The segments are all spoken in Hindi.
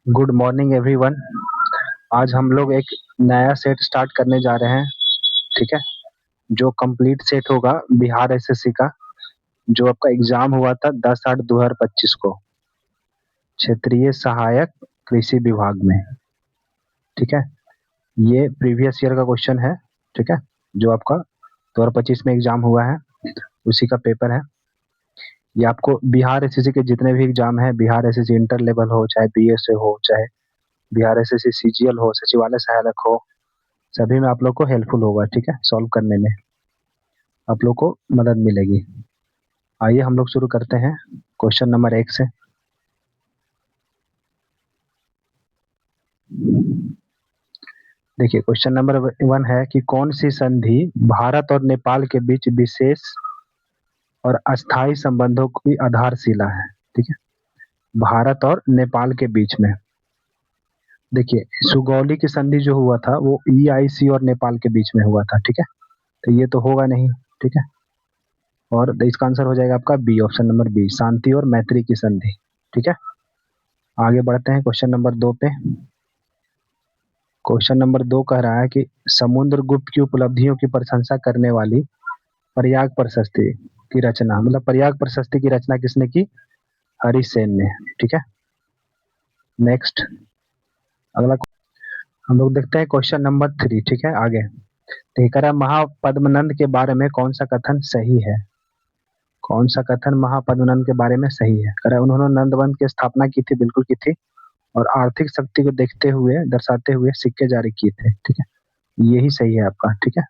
Good morning everyone. आज हम लोग एक नया सेट स्टार्ट करने जा रहे हैं। ठीक है, जो कंप्लीट सेट होगा बिहार एसएससी का, जो आपका एग्जाम हुआ था 10/8/2025 को, क्षेत्रीय सहायक कृषि विभाग में। ठीक है, ये प्रीवियस ईयर का क्वेश्चन है। ठीक है, जो आपका 2025 में एग्जाम हुआ है उसी का पेपर है। ये आपको बिहार एसएससी के जितने भी एग्जाम है, बिहार एसएससी इंटर लेवल हो, चाहे बीएसए हो, चाहे बिहार एसएससी सीजीएल हो, सचिवालय सहायक हो, सभी में आप लोग को हेल्पफुल होगा। ठीक है, सॉल्व करने में आप लोग को मदद मिलेगी। आइए हम लोग शुरू करते हैं क्वेश्चन नंबर 1 से। देखिए, क्वेश्चन नंबर 1 है कि कौन सी संधि भारत और नेपाल के बीच विशेष और अस्थायी संबंधों की आधारशिला है। ठीक है, भारत और नेपाल के बीच में। देखिए, सुगौली की संधि जो हुआ था वो ईआईसी और नेपाल के बीच में हुआ था। ठीक है, तो ये तो होगा नहीं। ठीक है, और इसका आंसर हो जाएगा आपका बी, ऑप्शन नंबर बी, शांति और मैत्री की संधि। ठीक है, आगे बढ़ते हैं क्वेश्चन नंबर 2 पे। क्वेश्चन नंबर 2 कह रहा है कि समुद्रगुप्त की उपलब्धियों की प्रशंसा करने वाली प्रयाग प्रशस्ति की रचना, मतलब प्रयाग प्रशस्ति की रचना किसने की? हरिसेन ने। ठीक है, नेक्स्ट अगला हम लोग देखते हैं क्वेश्चन नंबर 3। ठीक है, आगे तो कह रहा है महापद्मनंद के बारे में कौन सा कथन सही है? कौन सा कथन महापद्मनंद के बारे में सही है? कह रहा है उन्होंने नंदवंत की स्थापना की थी, बिल्कुल की थी, और आर्थिक शक्ति को देखते हुए, दर्शाते हुए सिक्के जारी किए थे। ठीक है, यही सही है आपका। ठीक है,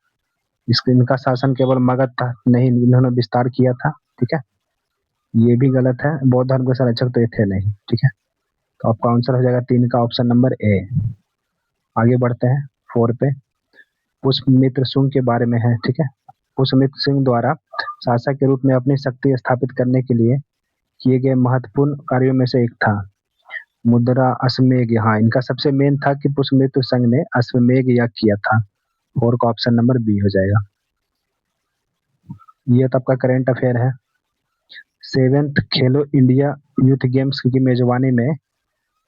इसके इनका शासन केवल मगध था नहीं, इन्होंने विस्तार किया था। ठीक है, ये भी गलत है, बौद्ध धर्म के संरक्षक तो ये थे नहीं। ठीक है, तो आपका आंसर हो जाएगा 3 का ऑप्शन नंबर ए। आगे बढ़ते हैं 4 पे। पुष्पमित्र शुंग के बारे में है। ठीक है, पुष्पमित्र सिंह द्वारा शासक के रूप में अपनी शक्ति स्थापित करने के लिए किए गए महत्वपूर्ण कार्यों में से एक था मुद्रा अश्वमेध। हाँ, इनका सबसे मेन था कि पुष्पमित्र संघ ने अश्वमेध यज्ञ किया था। 4 का ऑप्शन नंबर बी हो जाएगा। ये तो आपका करेंट अफेयर है। 7th खेलो इंडिया यूथ गेम्स की मेजबानी में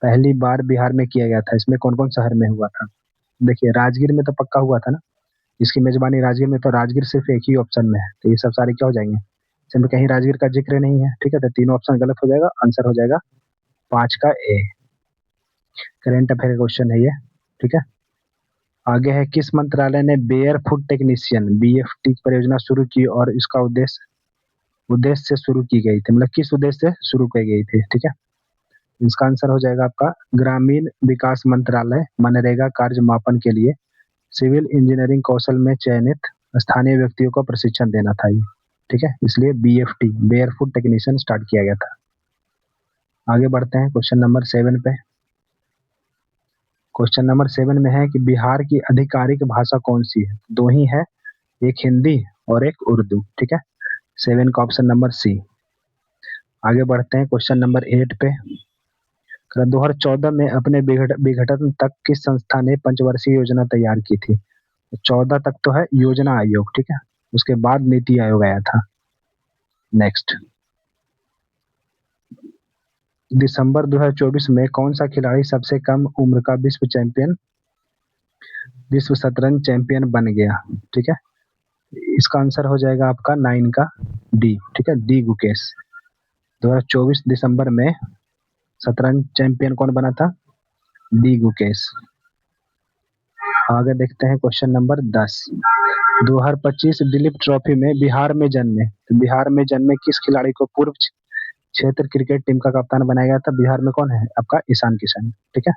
पहली बार बिहार में किया गया था। इसमें कौन कौन शहर में हुआ था? देखिए, राजगीर में तो पक्का हुआ था ना, इसकी मेजबानी राजगीर में, तो राजगीर सिर्फ एक ही ऑप्शन में है, तो ये सब सारे क्या हो जाएंगे? इसमें कहीं राजगीर का जिक्र नहीं है। ठीक है, तो तीनों ऑप्शन गलत हो जाएगा, आंसर हो जाएगा 5 का ए। करेंट अफेयर का क्वेश्चन है ये। ठीक है, आगे है किस मंत्रालय ने बेयर फूड टेक्नीशियन बीएफटी परियोजना शुरू की और इसका उद्देश्य से शुरू की गई थी, मतलब किस उद्देश्य से शुरू की गई थी? ठीक है, इसका आंसर हो जाएगा आपका ग्रामीण विकास मंत्रालय मनरेगा कार्य मापन के लिए सिविल इंजीनियरिंग कौशल में चयनित स्थानीय व्यक्तियों को प्रशिक्षण देना था ये। ठीक है, इसलिए बीएफटी बेयर फूड टेक्नीशियन स्टार्ट किया गया था। आगे बढ़ते हैं क्वेश्चन नंबर 7 पे। क्वेश्चन नंबर 7 में है कि बिहार की आधिकारिक भाषा कौन सी है? 2 ही है, एक हिंदी और एक उर्दू। ठीक है, 7 का ऑप्शन नंबर सी। आगे बढ़ते हैं क्वेश्चन नंबर 8 पे। 2014 में अपने विघटन तक किस संस्था ने पंचवर्षीय योजना तैयार की थी? 14 तक तो है योजना आयोग। ठीक है, उसके बाद नीति आयोग आया था। नेक्स्ट, दिसंबर 2024 में कौन सा खिलाड़ी सबसे कम उम्र का विश्व शतरंज चैंपियन बन गया? ठीक है, इसका आंसर हो जाएगा आपका 9 का डी। ठीक है, डी गुकेश। 2024 दिसंबर में शतरंज चैंपियन कौन बना था? डी गुकेश। आगे देखते हैं क्वेश्चन नंबर 10। 2025 दिलीप ट्रॉफी में बिहार में जन्मे किस खिलाड़ी को पूर्व क्षेत्र क्रिकेट टीम का कप्तान बनाया गया था? बिहार में कौन है आपका? ईशान किशन। ठीक है,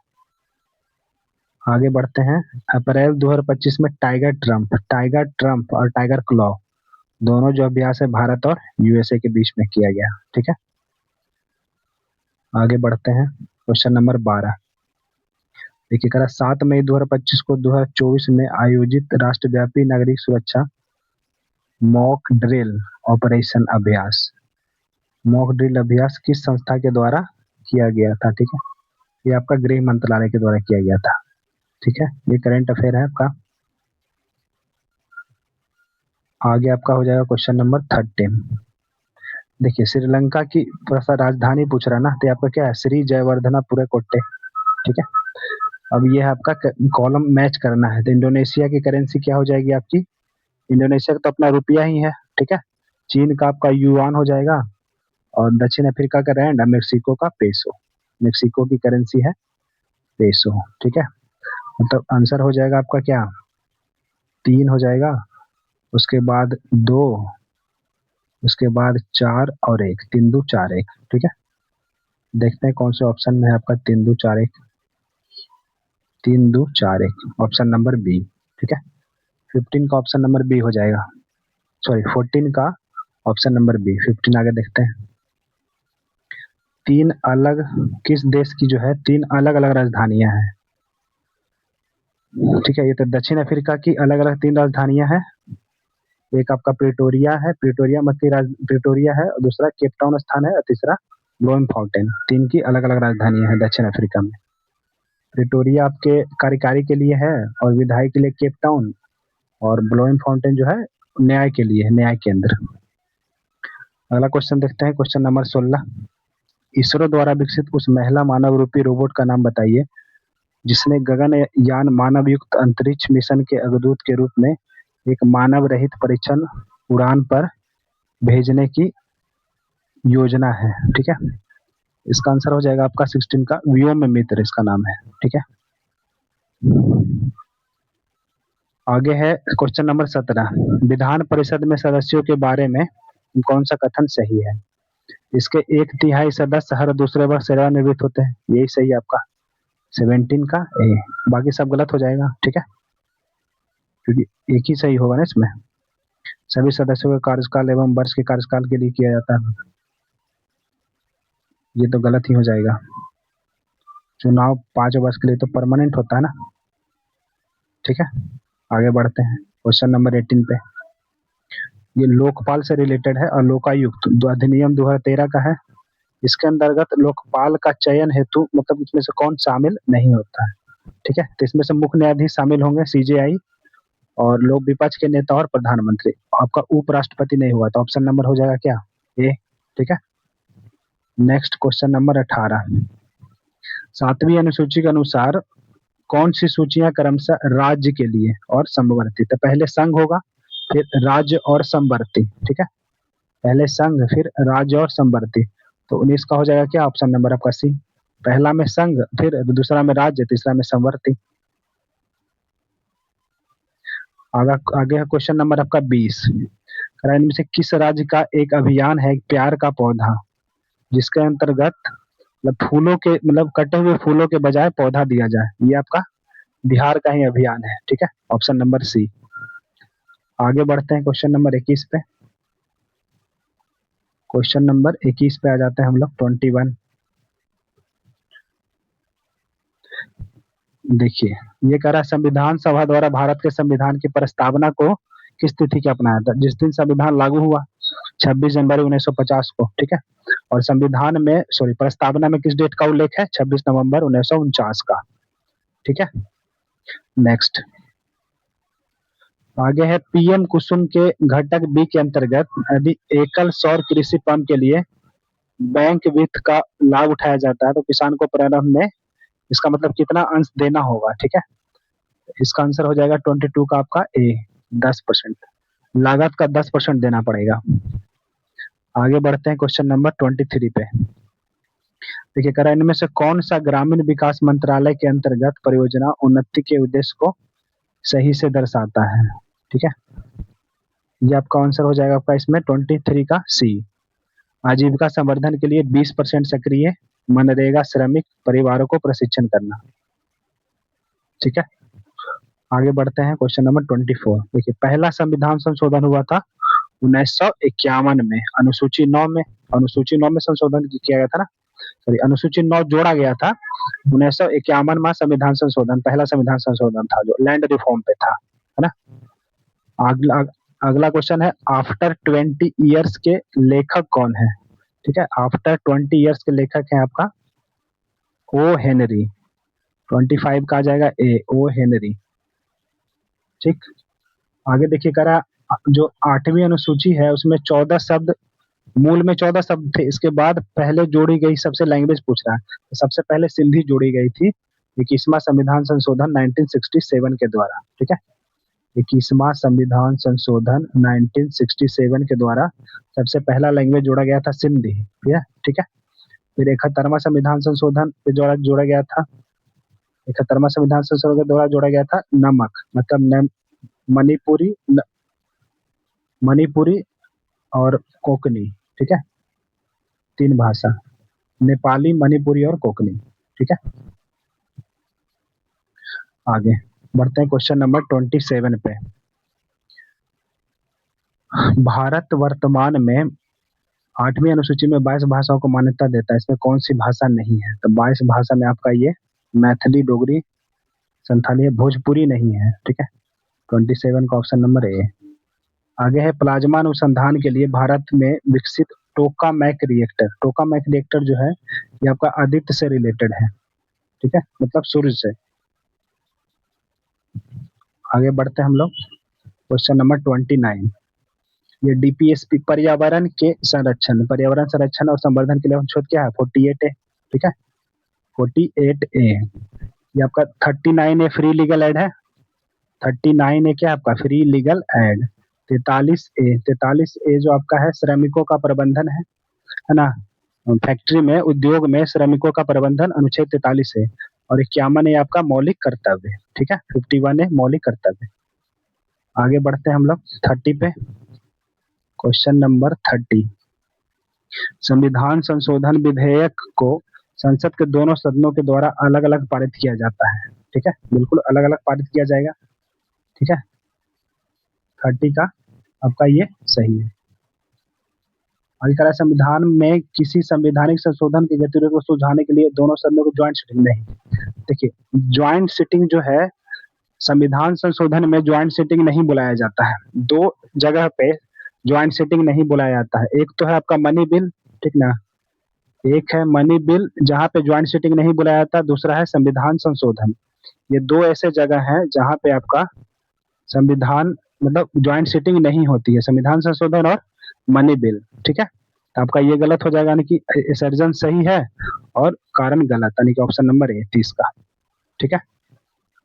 आगे बढ़ते हैं। अप्रैल 2025 में टाइगर ट्रम्प और टाइगर क्लॉ दोनों जो अभ्यास है भारत और यूएसए के बीच में किया गया। ठीक है, आगे बढ़ते हैं क्वेश्चन नंबर 12। देखिए, करा 7 मई 2025 को 2024 में आयोजित राष्ट्रव्यापी नागरिक सुरक्षा मॉक ड्रिल ऑपरेशन अभ्यास, मॉक ड्रिल अभ्यास किस संस्था के द्वारा किया गया था? ठीक है, ये आपका गृह मंत्रालय के द्वारा किया गया था। ठीक है, ये करंट अफेयर है आपका। आगे आपका हो जाएगा क्वेश्चन नंबर 13। देखिए, श्रीलंका की राजधानी पूछ रहा ना, तो आपका क्या है? श्री जयवर्धनापुरे कोट्टे। ठीक है। अब ये है आपका कॉलम मैच करना है, तो इंडोनेशिया की करेंसी क्या हो जाएगी आपकी, इंडोनेशिया का तो अपना रुपया ही है, ठीक है। चीन का आपका युआन हो जाएगा, और दक्षिण अफ्रीका का रैंड, मेक्सिको का पेसो, मेक्सिको की करेंसी है पेसो, ठीक है। मतलब आंसर हो जाएगा आपका क्या, 3 हो जाएगा, उसके बाद 2, उसके बाद 4 और 1, 3 2 4 1, ठीक है। देखते हैं कौन से ऑप्शन में है आपका 3 2 4 1, 3 2 4 1, ऑप्शन नंबर बी, ठीक है। 15 का ऑप्शन नंबर बी हो जाएगा, सॉरी 14 का ऑप्शन नंबर बी, 15 आगे देखते हैं। तीन अलग, किस देश की जो है 3 अलग अलग राजधानियां हैं, ठीक है। ये तो दक्षिण अफ्रीका की अलग अलग 3 राजधानियां हैं, एक आपका प्रिटोरिया है, प्रिटोरिया है, और दूसरा केप टाउन स्थान है, और तीसरा ब्लोम फाउंटेन, 3 की अलग अलग राजधानियां हैं दक्षिण अफ्रीका में। प्रिटोरिया आपके कार्यकारी के लिए है, और विधायी के लिए केप टाउन, और ब्लोम फाउंटेन जो है न्याय के लिए है, न्याय केंद्र। अगला क्वेश्चन देखते हैं, क्वेश्चन नंबर 16। इसरो द्वारा विकसित उस महिला मानव रूपी रोबोट का नाम बताइए जिसने गगनयान मानव युक्त अंतरिक्ष मिशन के अग्रदूत के रूप में एक मानव रहित परीक्षण उड़ान पर भेजने की योजना है, ठीक है। इसका आंसर हो जाएगा आपका 16 का व्योम मित्र, इसका नाम है, ठीक है। आगे है क्वेश्चन नंबर 17। विधान परिषद में सदस्यों के बारे में कौन सा कथन सही है, इसके 1/3 सदस्य हर दूसरे वर्ष सेवानिवृत्त होते हैं, यही सही है आपका 17 का ए, बाकी सब गलत हो जाएगा, ठीक है, क्योंकि एक ही सही होगा ना इसमें। सभी सदस्यों का कार्यकाल एवं वर्ष के कार्यकाल के लिए किया जाता है, ये तो गलत ही हो जाएगा। चुनाव 5 वर्ष के लिए तो परमानेंट होता है ना, ठीक है। आगे बढ़ते हैं क्वेश्चन नंबर 18 पे। ये लोकपाल से रिलेटेड है, और लोकायुक्त अधिनियम 2013 का है। इसके अंतर्गत लोकपाल का चयन हेतु मतलब इसमें से कौन शामिल नहीं होता है, ठीक है। तो इसमें से मुख्य न्यायाधीश शामिल होंगे, सीजेआई, और लोक विपक्ष के नेता और प्रधानमंत्री। आपका उपराष्ट्रपति नहीं हुआ, तो ऑप्शन नंबर हो जाएगा क्या, ए, ठीक है। Next question number 18। 7वीं अनुसूची के अनुसार कौन सी सूचियां क्रमशः राज्य के लिए और समवर्ती, तो पहले संघ होगा, फिर राज्य और समवर्ती, ठीक है। पहले संघ, फिर राज्य और समवर्ती, तो 19 का हो जाएगा क्या, ऑप्शन नंबर आपका सी। पहला में संघ, फिर दूसरा में राज्य, तीसरा में समवर्ती। आगे है क्वेश्चन नंबर आपका 20। इनमें से किस राज्य का एक अभियान है प्यार का पौधा, जिसके अंतर्गत मतलब फूलों के मतलब कटे हुए फूलों के बजाय पौधा दिया जाए, ये आपका बिहार का ही अभियान है, ठीक है, ऑप्शन नंबर सी। आगे बढ़ते हैं क्वेश्चन नंबर 21 पे। क्वेश्चन नंबर 21 पे आ जाते हैं हम लोग, 21। देखिए, ये कह रहा है संविधान सभा द्वारा भारत के संविधान की प्रस्तावना को किस तिथि के अपनाया था, जिस दिन संविधान लागू हुआ 26 जनवरी 1950 को, ठीक है। और संविधान में सॉरी प्रस्तावना में किस डेट का उल्लेख है, 26 नवंबर 1949 का, ठीक है। नेक्स्ट आगे है पीएम कुसुम के घटक बी के अंतर्गत यदि एकल सौर कृषि पंप के लिए बैंक वित्त का लाभ उठाया जाता है तो किसान को प्रारंभ में इसका मतलब कितना अंश देना होगा, ठीक है। इसका आंसर हो जाएगा 22 का आपका ए, 10%, लागत का 10% देना पड़ेगा। आगे बढ़ते हैं क्वेश्चन नंबर 23 पे। देखिए कह रहा है इनमें से कौन सा ग्रामीण विकास मंत्रालय के अंतर्गत परियोजना उन्नति के उद्देश्य को सही से दर्शाता है, ठीक है। ये आपका आंसर हो जाएगा आपका इसमें 23 का सी। आजीविका संवर्धन के लिए 20% सक्रिय मनरेगा श्रमिक परिवारों को प्रशिक्षण करना, ठीक है। आगे बढ़ते हैं क्वेश्चन नंबर 24। देखिए पहला संविधान संशोधन हुआ था 1951 में, अनुसूची 9 में संशोधन किया गया था ना, सॉरी अनुसूची 9 जोड़ा गया था 1951 में संविधान संशोधन, पहला संविधान संशोधन था जो लैंड रिफॉर्म पे था, है ना। अगला अगला क्वेश्चन है आफ्टर 20 ईयर्स के लेखक कौन है, ठीक है। आफ्टर 20 ईयर्स के लेखक है आपका ओ हेनरी, 25 का आ जाएगा ए, ओ हेनरी, ठीक। आगे देखिए करा जो 8वीं अनुसूची है उसमें 14 शब्द, मूल में 14 शब्द थे, इसके बाद पहले जोड़ी गई सबसे लैंग्वेज पूछ रहा है, तो सबसे पहले सिंधी जोड़ी गई थी 21वां संविधान संशोधन 1967 के द्वारा, ठीक है। 21वां संविधान संशोधन 1967 के द्वारा सबसे पहला लैंग्वेज जोड़ा गया था सिंधी, ठीक है। फिर 71वां संविधान संशोधन के द्वारा जोड़ा गया था, 71वां संविधान संशोधन के द्वारा जोड़ा गया था नमक, मतलब मणिपुरी मणिपुरी और कोंकणी, ठीक है, 3 भाषा, नेपाली, मणिपुरी और कोंकणी, ठीक है। आगे बढ़ते हैं क्वेश्चन नंबर 27 पे। भारत वर्तमान में 8वीं अनुसूची में 22 भाषाओं को मान्यता देता है, इसमें कौन सी भाषा नहीं है? तो 22 भाषा में आपका ये मैथिली, डोगरी, संथाली, भोजपुरी नहीं है, ठीक है। 27 का ऑप्शन नंबर ए। आगे है प्लाज्मा अनुसंधान के लिए भारत में विकसित टोकामैक रिएक्टर। टोकामैक रिएक्टर जो है ये आपका आदित्य से रिलेटेड है, ठीक है, मतलब सूर्य से। आगे बढ़ते हैं हम लोग क्वेश्चन नंबर 29। ये डीपीएसपी पर्यावरण के संरक्षण, पर्यावरण संरक्षण और संवर्धन के लिए अनुच्छेद क्या है? 48 ए, ठीक है, 48 ए। ये आपका 39 ए फ्री लीगल एड है, 39 ए क्या आपका फ्री लीगल एड। 43 ए जो आपका है श्रमिकों का प्रबंधन है ना, फैक्ट्री में, उद्योग में श्रमिकों का प्रबंधन, अनुच्छेद 43 है। और 51 ए आपका मौलिक कर्तव्य, ठीक है, 51 ए मौलिक कर्तव्य। आगे बढ़ते हैं हम लोग 30 पे। Question number 30। संविधान संशोधन विधेयक को संसद के दोनों सदनों के द्वारा अलग अलग पारित किया जाता है, ठीक है, बिल्कुल अलग अलग पारित किया जाएगा, ठीक है। 30 का आपका ये सही है। आगे कह रहा है संविधान में किसी संवैधानिक संशोधन की गतिविधियों को सुलझाने के लिए दोनों सदनों को ज्वाइंट सिटिंग नहीं। देखिए ज्वाइंट सिटिंग जो है संविधान संशोधन में ज्वाइंट सिटिंग नहीं बुलाया जाता है। 2 जगह पे ज्वाइंट सिटिंग नहीं बुलाया जाता है। एक तो है आपका मनी बिल, ठीक ना, एक है मनी बिल जहाँ पे ज्वाइंट सिटिंग नहीं बुलाया जाता, दूसरा है संविधान संशोधन। ये 2 ऐसे जगह हैं जहाँ पे आपका संविधान मतलब ज्वाइंट सिटिंग नहीं होती है, संविधान संशोधन और मनी बिल, ठीक है। तो आपका ये गलत हो जाएगा, यानी कि विसर्जन सही है और कारण गलत, यानी कि ऑप्शन नंबर ए 30 का, ठीक है।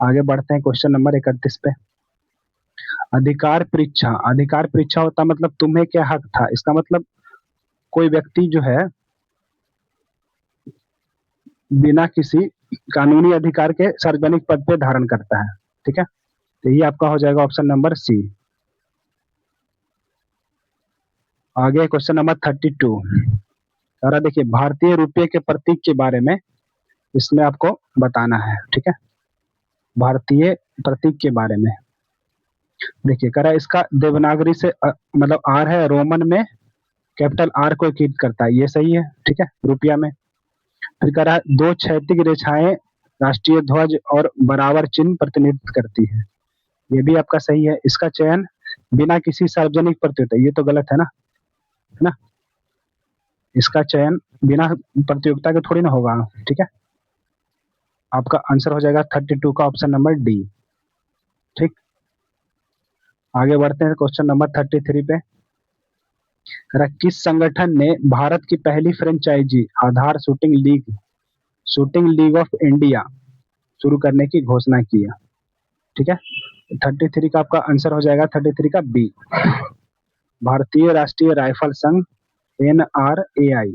आगे बढ़ते हैं क्वेश्चन नंबर 31 पे। अधिकार परीक्षा, अधिकार परीक्षा होता मतलब तुम्हें क्या हक था, इसका मतलब कोई व्यक्ति जो है बिना किसी कानूनी अधिकार के सार्वजनिक पद पे धारण करता है, ठीक है। तो ये आपका हो जाएगा ऑप्शन नंबर सी। आगे क्वेश्चन नंबर 32। और देखिए भारतीय रुपये के प्रतीक के बारे में इसमें आपको बताना है, ठीक है, भारतीय प्रतीक के बारे में। देखिए कह रहा है इसका देवनागरी से मतलब आर है, रोमन में कैपिटल आर को इंगित करता है, ये सही है, ठीक है, रुपया में। फिर कह रहा है 2 क्षैतिज रेखाएं राष्ट्रीय ध्वज और बराबर चिन्ह प्रतिनिधित्व करती है, ये भी आपका सही है। इसका चयन बिना किसी सार्वजनिक प्रतियोगिता, ये तो गलत है ना, इसका चयन बिना प्रतियोगिता के थोड़ी ना होगा, ठीक है। आपका आंसर हो जाएगा 32 का ऑप्शन नंबर डी, ठीक। आगे बढ़ते हैं क्वेश्चन नंबर 33 पे। किस संगठन ने भारत की पहली फ्रेंचाइजी आधार शूटिंग लीग ऑफ इंडिया शुरू करने की घोषणा की है, ठीक है। 33 का आपका आंसर हो जाएगा 33 का बी, भारतीय राष्ट्रीय राइफल संघ, NRAI।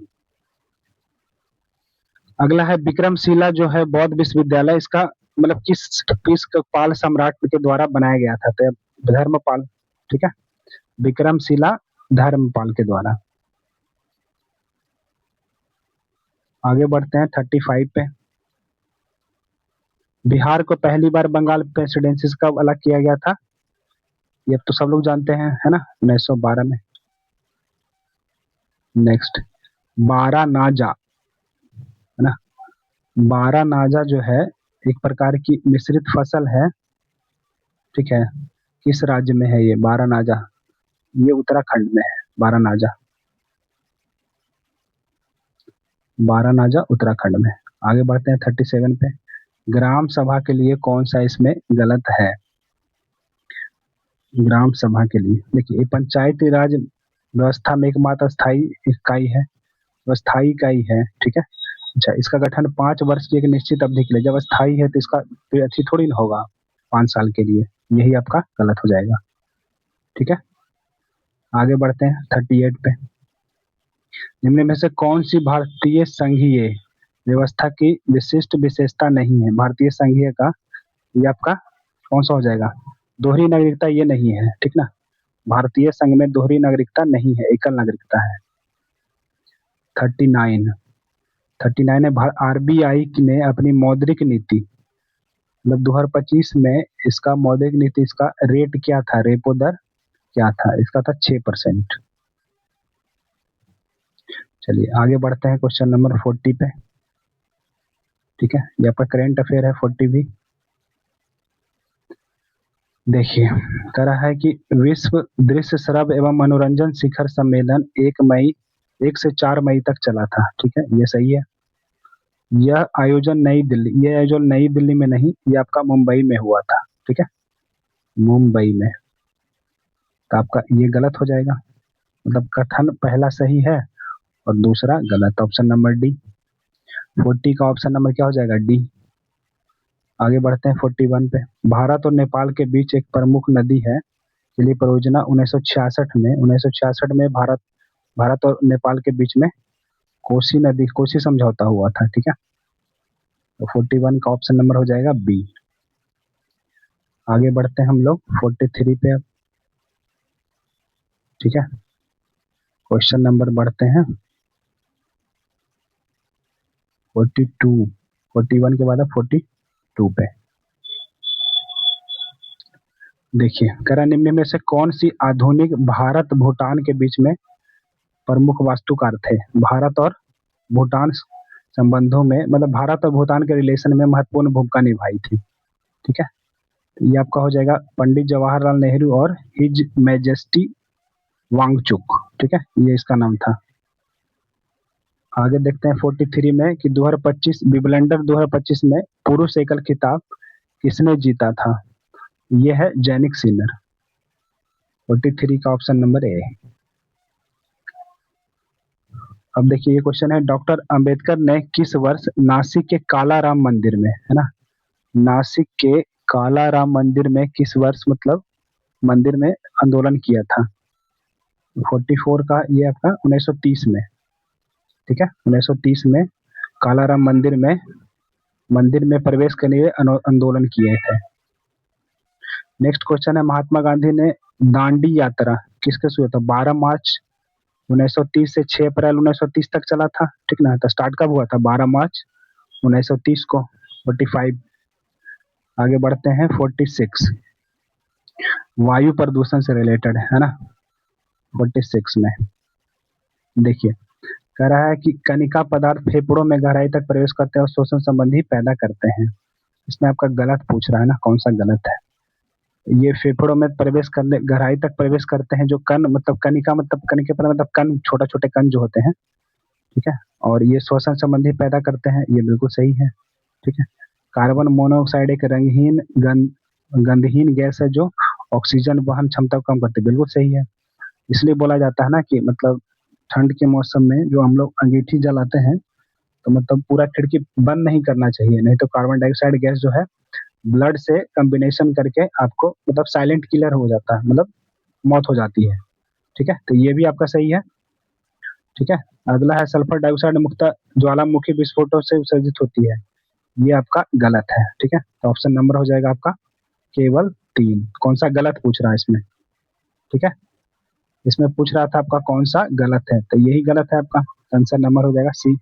अगला है विक्रमशिला जो है बौद्ध विश्वविद्यालय, इसका मतलब किस पाल सम्राट के द्वारा बनाया गया था? तो धर्मपाल, ठीक है, विक्रमशिला धर्मपाल के द्वारा। आगे बढ़ते हैं 35 पे। बिहार को पहली बार बंगाल प्रेसिडेंसी से कब अलग किया गया था? ये तो सब लोग जानते हैं, है ना, 1912 में। नेक्स्ट बारानाजा, है ना, बारानाजा जो है एक प्रकार की मिश्रित फसल है, ठीक है। किस राज्य में है ये बारानाजा? ये उत्तराखंड में है बारानाजा, बारानाजा उत्तराखंड में। आगे बढ़ते हैं 37 पे। ग्राम सभा के लिए कौन सा इसमें गलत है? ग्राम सभा के लिए देखिए पंचायती राज व्यवस्था में एकमात्र स्थायी इकाई है, स्थायी इकाई है, ठीक है। अच्छा, इसका गठन 5 वर्ष की एक निश्चित अवधि के लिए, जब स्थायी है तो इसका कोई अच्छी थोड़ी ना होगा 5 साल के लिए, यही आपका गलत हो जाएगा। ठीक है, आगे बढ़ते हैं 38 पे। निम्न में से कौन सी भारतीय संघीय व्यवस्था की विशिष्ट विशेषता नहीं है? भारतीय संघीय का ये आपका कौन सा हो जाएगा? दोहरी नागरिकता ये नहीं है, ठीक ना। भारतीय संघ में दोहरी नागरिकता नहीं है, एकल नागरिकता है। 39 39 है, आरबीआई ने अपनी मौद्रिक नीति मतलब 2025 में इसका मौद्रिक नीति इसका रेट क्या था, रेपो दर क्या था? इसका था 6%। चलिए आगे बढ़ते हैं क्वेश्चन नंबर 40 पे। ठीक है, ये आपका करेंट अफेयर है 40 भी। देखिए, कह रहा है कि विश्व दृश्य श्रव्य एवं मनोरंजन शिखर सम्मेलन 1 से 4 मई तक चला था। ठीक है, ये सही है। यह आयोजन नई दिल्ली में नहीं, ये आपका मुंबई में हुआ था। ठीक है, मुंबई में। तो आपका ये गलत हो जाएगा, मतलब कथन पहला सही है और दूसरा गलत, ऑप्शन नंबर डी। 40 का ऑप्शन नंबर क्या हो जाएगा? डी। आगे बढ़ते हैं 41 पे। भारत और नेपाल के बीच एक प्रमुख नदी है के लिए परियोजना 1966 में भारत और नेपाल के बीच में कोसी समझौता हुआ था। ठीक है, तो 41 का ऑप्शन नंबर हो जाएगा बी। आगे बढ़ते हैं हम लोग 43 पे अब। ठीक है, क्वेश्चन नंबर बढ़ते हैं 42, 41 के बाद 42 पे। देखिए, कह रहा निम्न में से कौन सी आधुनिक भारत भूटान के बीच में प्रमुख वास्तुकार थे? भारत और भूटान संबंधों में, मतलब भारत और भूटान के रिलेशन में महत्वपूर्ण भूमिका निभाई थी। ठीक है, ये आपका हो जाएगा पंडित जवाहरलाल नेहरू और हिज मैजेस्टी वांगचुक। ठीक है, ये इसका नाम था। आगे देखते हैं 43 में कि 2025 विबलंडर 2025 में पुरुष एकल खिताब किसने जीता था? ये है जैनिक सिन्नर। 43 का ऑप्शन नंबर ए। अब देखिए, ये क्वेश्चन है, डॉक्टर अंबेडकर ने किस वर्ष नासिक के कालाराम मंदिर में, है ना, नासिक के कालाराम मंदिर में किस वर्ष मतलब मंदिर में आंदोलन किया था? 44 का ये आपका 1930 में। ठीक है, 1930 में कालाराम मंदिर में प्रवेश करने के लिए आंदोलन किए थे। नेक्स्ट क्वेश्चन है, महात्मा गांधी ने दांडी यात्रा किसके शुरू था? 12 मार्च 1930 से 6 अप्रैल 1930 तक चला था। ठीक ना, तो स्टार्ट कब हुआ था? 12 मार्च 1930 को। 45। आगे बढ़ते हैं 46, वायु प्रदूषण से रिलेटेड है ना। 46 में देखिए, कह रहा है कि कणिका पदार्थ फेफड़ों में गहराई तक प्रवेश करते हैं और श्वसन संबंधी पैदा करते हैं। इसमें आपका गलत पूछ रहा है ना, कौन सा गलत है? ये फेफड़ों में प्रवेश करने गहराई तक प्रवेश करते हैं जो कण मतलब कणिका मतलब कणिका पर मतलब कण, छोटा छोटे कण जो होते हैं। ठीक है, और ये श्वसन संबंधी पैदा करते हैं, ये बिल्कुल सही है। ठीक है, कार्बन मोनोऑक्साइड एक गंधहीन गैस है जो ऑक्सीजन वहन क्षमता को कम करती है, बिल्कुल सही है। इसलिए बोला जाता है ना कि मतलब ठंड के मौसम में जो हम लोग अंगीठी जलाते हैं तो मतलब पूरा खिड़की बंद नहीं करना चाहिए, नहीं तो कार्बन डाइऑक्साइड गैस जो है ब्लड से कॉम्बिनेशन करके आपको मतलब साइलेंट किलर हो जाता है, मतलब मौत हो जाती है। ठीक है, तो ये भी आपका सही है। ठीक है, अगला है सल्फर डाइऑक्साइड मुख्यतः ज्वालामुखी विस्फोटों से उत्सर्जित होती है, ये आपका गलत है। ठीक है, तो ऑप्शन नंबर हो जाएगा आपका केवल 3। कौन सा गलत पूछ रहा है इसमें? ठीक है, इसमें पूछ रहा था आपका कौन सा गलत है, तो यही गलत है आपका, आंसर नंबर हो जाएगा सी।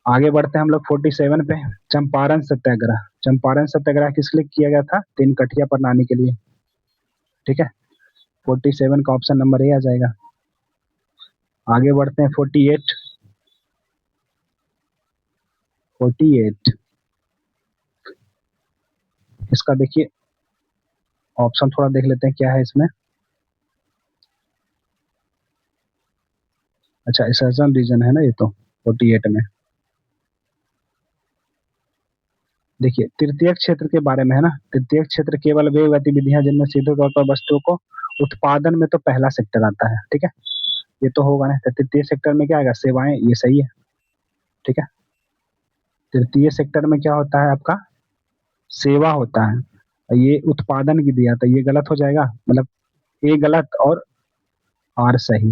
आगे बढ़ते हैं हम लोग 47 पे। चंपारण सत्याग्रह किस लिए किया गया था? 3 कठिया पर लाने के लिए। ठीक है, 47 का ऑप्शन नंबर ए आ जाएगा। आगे बढ़ते हैं 48। इसका देखिए ऑप्शन थोड़ा देख लेते हैं क्या है इसमें। अच्छा, सर्जन रीजन है ना ये तो 48 में। देखिए, तृतीय क्षेत्र के बारे में है ना। तृतीय क्षेत्र केवल वे गतिविधियां जिनमें सीधे तौर पर वस्तुओं को उत्पादन में तो पहला सेक्टर आता है। ठीक है, ये तो होगा ना, तो तृतीय सेक्टर में क्या आएगा? सेवाएं, ये सही है। ठीक है। तृतीय सेक्टर में क्या होता है आपका, सेवा होता है। ये उत्पादन की दिया था, ये गलत हो जाएगा, मतलब ए गलत और आर सही।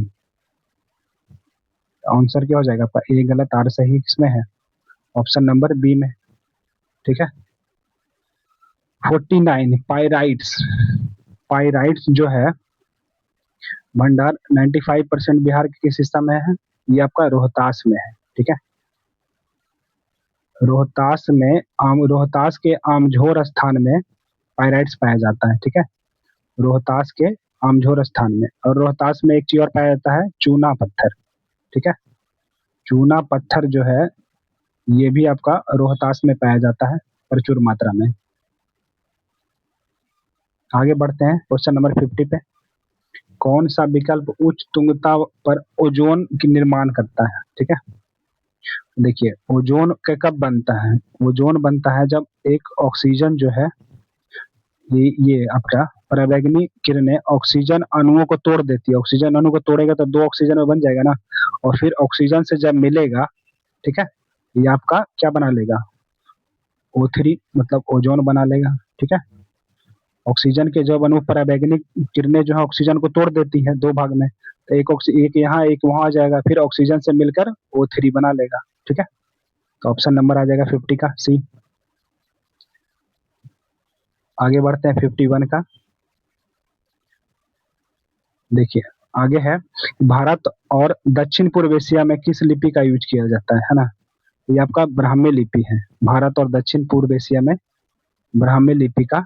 आंसर क्या हो जाएगा आपका, ए गलत आर सही किसमें है, ऑप्शन नंबर बी में। ठीक है। 49 पाइराइट्स। पाइराइट्स जो है भंडार 95% बिहार के किस हिस्सा में है, ये आपका रोहतास में है। ठीक है। रोहतास के आमझोर स्थान में पाइराइट्स पाया जाता है। ठीक है। रोहतास के आमझोर स्थान में, और रोहतास में एक चीज और पाया जाता है, चूना पत्थर। ठीक है। चूना पत्थर जो है ये भी आपका रोहतास में पाया जाता है प्रचुर मात्रा में। आगे बढ़ते हैं क्वेश्चन नंबर 50 पे। कौन सा विकल्प उच्च तुंगता पर ओजोन की निर्माण करता है। ठीक है। देखिए ओजोन के कब बनता है, ओजोन बनता है जब एक ऑक्सीजन जो है ये आपका पराबैंगनी किरणें ऑक्सीजन अणुओं को तोड़ देती है। ऑक्सीजन अणु को तोड़ेगा तो दो ऑक्सीजन में बन जाएगा ना, और फिर ऑक्सीजन से जब मिलेगा, ठीक है, ये आपका क्या बना लेगा, O3 मतलब ओजोन बना लेगा। ठीक है। ऑक्सीजन के जब अणु पराबैंगनी किरणें जो है ऑक्सीजन को तोड़ देती है दो भाग में, तो एक यहाँ एक वहां आ जाएगा, फिर ऑक्सीजन से मिलकर O3 बना लेगा। ठीक है। तो ऑप्शन नंबर आ जाएगा 50 का सी। आगे बढ़ते हैं 51 का। देखिए आगे है, भारत और दक्षिण पूर्व एशिया में किस लिपि का यूज किया जाता है ना, ये आपका ब्राह्मी लिपि है। भारत और दक्षिण पूर्व एशिया में ब्राह्मी लिपि का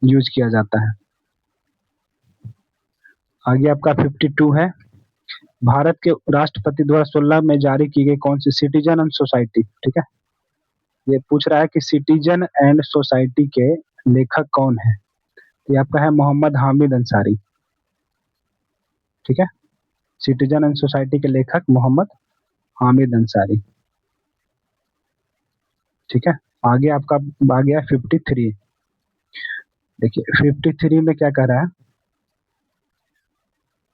यूज किया जाता है। आगे आपका 52 है, भारत के राष्ट्रपति द्वारा 16 में जारी की गई कौन सी सिटीजन एंड सोसाइटी। ठीक है। ये पूछ रहा है कि सिटीजन एंड सोसाइटी के लेखक कौन है, ये आपका है मोहम्मद हामिद अंसारी। ठीक है। सिटीजन एंड सोसाइटी के लेखक मोहम्मद हामिद अंसारी। ठीक है। आगे आपका आ गया 53। देखिए 53 में क्या कह रहा है,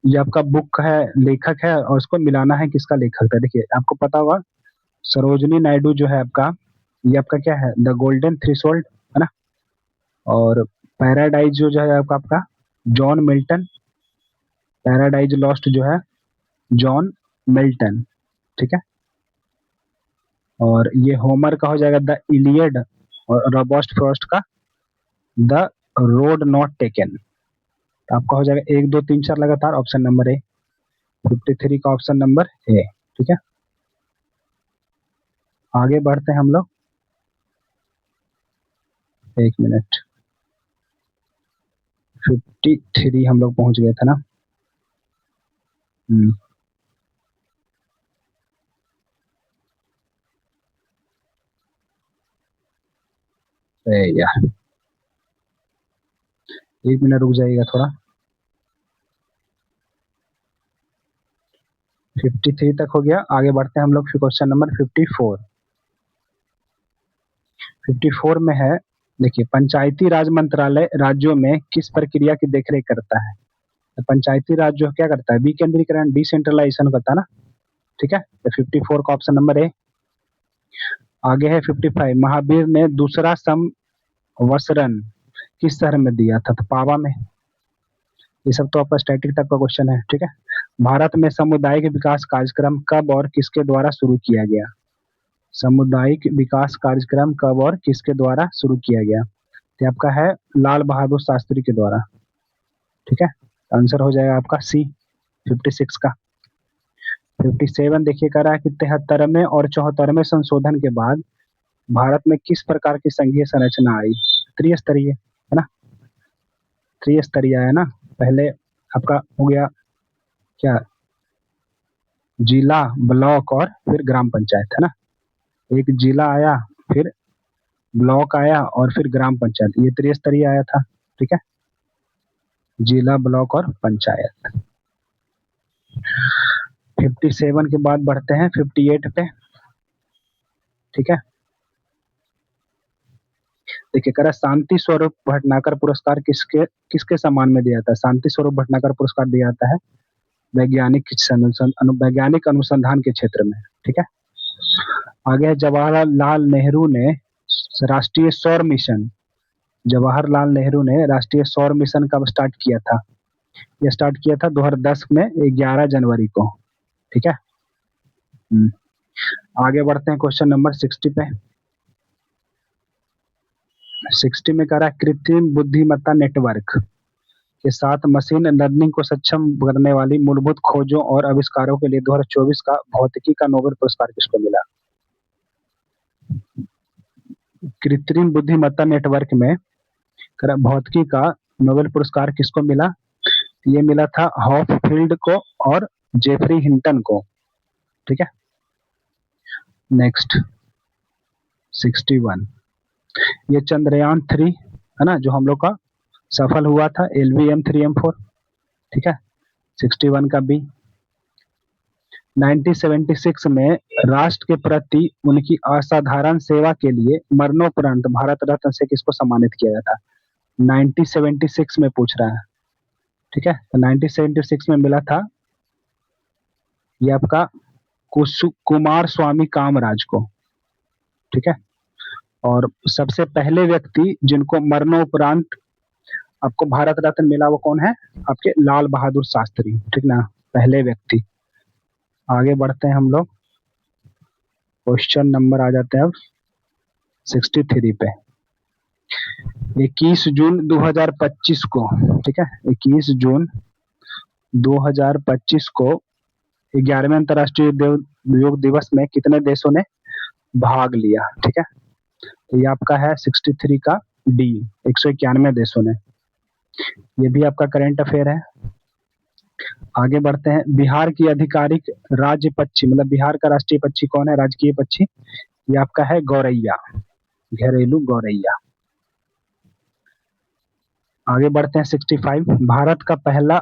ये आपका बुक है, लेखक है, और उसको मिलाना है किसका लेखक है। देखिए आपको पता होगा सरोजनी नायडू जो है आपका, ये आपका क्या है, द गोल्डन थ्रेशोल्ड, है ना। और पैराडाइज जो है आपका जॉन मिल्टन, पैराडाइज लॉस्ट जो है जॉन मिल्टन। ठीक है। और ये होमर का हो जाएगा द इलियड, और रॉबर्ट फ्रॉस्ट का द रोड नॉट टेकन। तो आपका हो जाएगा 1 2 3 4 लगातार ऑप्शन नंबर ए, 53 का ऑप्शन नंबर ए। ठीक है। आगे बढ़ते हैं हम लोग, एक मिनट, 53 हम लोग पहुंच गए थे ना। हम्म, यार 1 मिनट रुक जाइएगा थोड़ा। 53 तक हो गया, आगे बढ़ते हैं हम लोग फिर क्वेश्चन नंबर 54। 54 में है, देखिए पंचायती राज मंत्रालय राज्यों में किस प्रक्रिया की देखरेख करता है। तो पंचायती राज जो क्या करता है, विकेंद्रीकरण डिसेंट्रलाइजेशन करता है ना। ठीक है। तो 54 का ऑप्शन नंबर ए। आगे है 55, महावीर ने दूसरा समवसरण किस शहर में दिया था, तो पावा में। ये सब तो आपका स्टैटिक तक का क्वेश्चन है। ठीक है। भारत में सामुदायिक विकास कार्यक्रम कब और किसके द्वारा शुरू किया गया, सामुदायिक विकास कार्यक्रम कब और किसके द्वारा शुरू किया गया, तो आपका है लाल बहादुर शास्त्री के द्वारा। ठीक है। आंसर हो जाएगा आपका सी 56 का। 57 देखिए कह रहा है कि 73वें और 74वें संशोधन के बाद भारत में किस प्रकार की संघीय संरचना आई, त्रिस्तरीय, है ना। त्रिस्तरीय है ना, पहले आपका हो गया क्या, जिला, ब्लॉक और फिर ग्राम पंचायत, है ना। एक जिला आया, फिर ब्लॉक आया, और फिर ग्राम पंचायत, ये त्रिस्तरीय आया था। ठीक है। जिला, ब्लॉक और पंचायत। 57 के बाद बढ़ते हैं 58 पे। ठीक है। देखिए कह रहा शांति स्वरूप भटनागर पुरस्कार किसके किसके सम्मान में दिया जाता है, शांति स्वरूप भटनागर पुरस्कार दिया जाता है वैज्ञानिक अनुसंधान के क्षेत्र में, ठीक है। आगे जवाहरलाल नेहरू ने राष्ट्रीय सौर मिशन, जवाहरलाल नेहरू ने राष्ट्रीय सौर मिशन कब स्टार्ट किया था? ये स्टार्ट किया था 2010 में 11 जनवरी को, ठीक है। आगे बढ़ते हैं क्वेश्चन नंबर 60 पे। 60 में कह रहा है कृत्रिम बुद्धिमत्ता नेटवर्क के साथ मशीन लर्निंग को सक्षम करने वाली मूलभूत खोजों और आविष्कारों के लिए 2024 का भौतिकी का नोबेल पुरस्कार किसको मिला? कृत्रिम बुद्धिमत्ता नेटवर्क में भौतिकी का नोबेल पुरस्कार किसको मिला? ये मिला था हॉपफील्ड को और जेफरी हिंटन को, ठीक है। नेक्स्ट 61, ये चंद्रयान 3 है ना, जो हम लोग का सफल हुआ था, LVM-3M4, ठीक है। 61 का बी, 1976 में राष्ट्र के प्रति उनकी असाधारण सेवा के लिए मरणोपरांत भारत रत्न से किसको सम्मानित किया गया था? 1976 में पूछ रहा है, ठीक है। तो 1976 में मिला था ये आपका कुमार स्वामी कामराज को, ठीक है। और सबसे पहले व्यक्ति जिनको मरणोपरांत आपको भारत रत्न मिला वो कौन है? आपके लाल बहादुर शास्त्री, ठीक ना, पहले व्यक्ति। आगे बढ़ते हैं हम लोग, क्वेश्चन नंबर आ जाते हैं अब 63 पे। 21 जून 2025 को, ठीक है, 21 जून 2025 को 11वें अंतर्राष्ट्रीय योग दिवस में कितने देशों ने भाग लिया? ठीक है, तो ये आपका है 63 का डी, 191 देशों ने। ये भी आपका करंट अफेयर है। आगे बढ़ते हैं, बिहार की आधिकारिक राज्य पक्षी, मतलब बिहार का राष्ट्रीय पक्षी कौन है, राजकीय पक्षी? ये आपका है गौरैया, घरेलू गौरैया। आगे बढ़ते हैं 65, भारत का पहला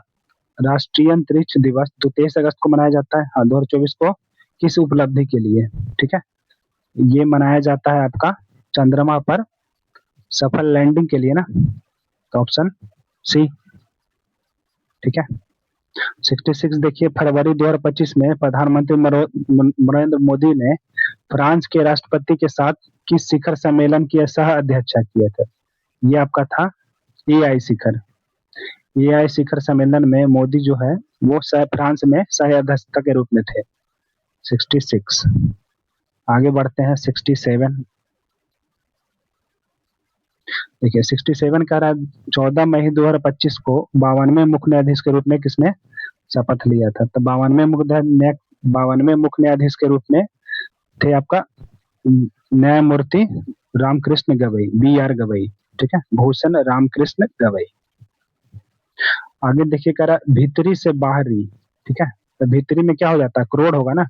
राष्ट्रीय अंतरिक्ष दिवस 23 अगस्त को मनाया जाता है 2024 को, किस उपलब्धि के लिए? ठीक है, ये मनाया जाता है आपका चंद्रमा पर सफल लैंडिंग के लिए ना, तो ऑप्शन सी, ठीक है। 66 देखिए, फरवरी 2025 में प्रधानमंत्री नरेंद्र मोदी ने फ्रांस के राष्ट्रपति के साथ किस शिखर सम्मेलन की सह अध्यक्षता किया था? ये आपका था एआई शिखर। एआई शिखर सम्मेलन में मोदी जो है वो फ्रांस में सह अध्यक्षता के रूप में थे। 66। आगे बढ़ते हैं 67। देखिए 67 का रहा 14 मई 2025 को 52वें मुख्य न्यायाधीश के रूप में किसने शपथ लिया था? तो 52वें मुख्य न्यायाधीश के रूप में थे आपका न्यायमूर्ति रामकृष्ण गवई, BR गवई, ठीक है, भूषण रामकृष्ण गवई। आगे देखिए कह रहा भीतरी से बाहरी, ठीक है, तो भीतरी में क्या हो जाता है, क्रोड होगा ना,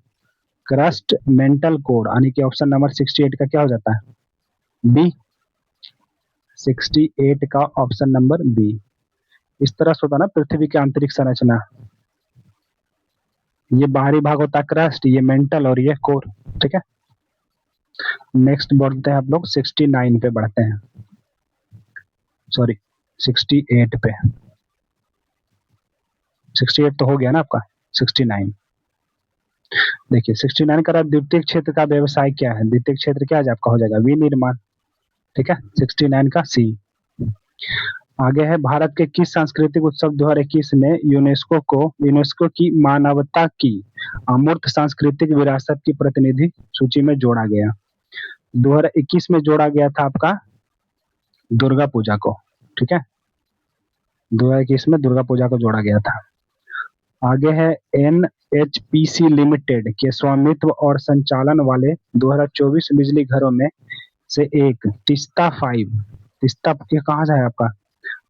क्रस्ट मेंटल कोड, यानी कि ऑप्शन नंबर 68 का क्या हो जाता है, बी। 68 का ऑप्शन नंबर बी। इस तरह से होता ना पृथ्वी की आंतरिक संरचना, ये बाहरी भाग होता है क्रस्ट, ये मेंटल और ये कोर, ठीक है। नेक्स्ट बढ़ते हैं आप लोग 69 पे बढ़ते हैं, सॉरी 68 पे। 68 तो हो गया ना आपका, 69 देखिए 69 का द्वितीय क्षेत्र का व्यवसाय क्या है? द्वितीय क्षेत्र क्या है आपका हो जाएगा विनिर्माण, ठीक है, 69 का सी। आगे है, भारत के किस सांस्कृतिक उत्सव 2021 में यूनेस्को की मानवता की अमूर्त सांस्कृतिक विरासत की प्रतिनिधि सूची में जोड़ा गया? 2021 में जोड़ा गया था आपका दुर्गा पूजा को, ठीक है, 2021 में दुर्गा पूजा को जोड़ा गया था। आगे है, NHPC लिमिटेड के स्वामित्व और संचालन वाले 2024 बिजली घरों में से एक तिस्ता 5, तिस्ता कहाँ से है आपका,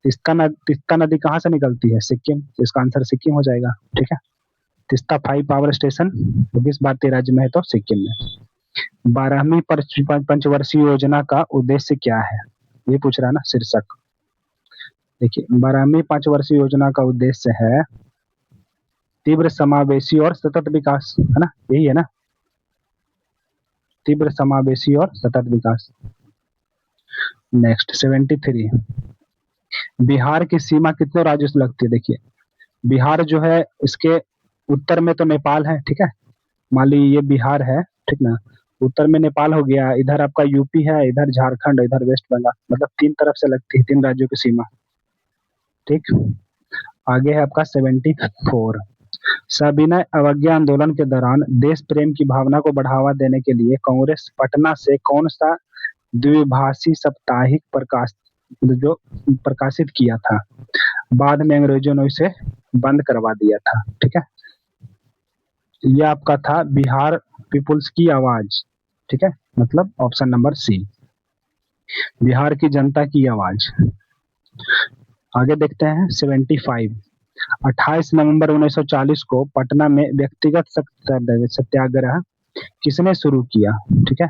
तिस्ता नदी कहाँ से निकलती है? सिक्किम, इसका आंसर सिक्किम हो जाएगा, ठीक है। तिस्ता 5 पावर स्टेशन वो किस भारतीय राज्य में है? तो सिक्किम में। 12वीं पंचवर्षीय योजना का उद्देश्य क्या है? ये पूछ रहा है ना शीर्षक। देखिए 12वीं पंचवर्षीय योजना का उद्देश्य है तीव्र समावेशी और सतत विकास, है ना, यही है ना, तीव्र समावेशी और सतत विकास। नेक्स्ट 73, बिहार की सीमा कितने राज्यों से लगती है? देखिए बिहार जो है इसके उत्तर में तो नेपाल है, ठीक है, मान लीजिए ये बिहार है, ठीक ना, उत्तर में नेपाल हो गया, इधर आपका यूपी है, इधर झारखंड, इधर वेस्ट बंगाल, मतलब तीन तरफ से लगती है, तीन राज्यों की सीमा। ठीक, आगे है आपका 74। सविनय अवज्ञा आंदोलन के दौरान देश प्रेम की भावना को बढ़ावा देने के लिए कांग्रेस पटना से कौन सा द्विभाषी साप्ताहिक जो प्रकाशित किया था? बाद में अंग्रेजों ने इसे बंद करवा दिया था। ठीक है, ये आपका था बिहार पीपुल्स की आवाज। ठीक है, मतलब ऑप्शन नंबर सी, बिहार की जनता की आवाज। आगे देखते हैं 75। 28 नवंबर 1940 को पटना में व्यक्तिगत सत्याग्रह किसने शुरू किया? ठीक है,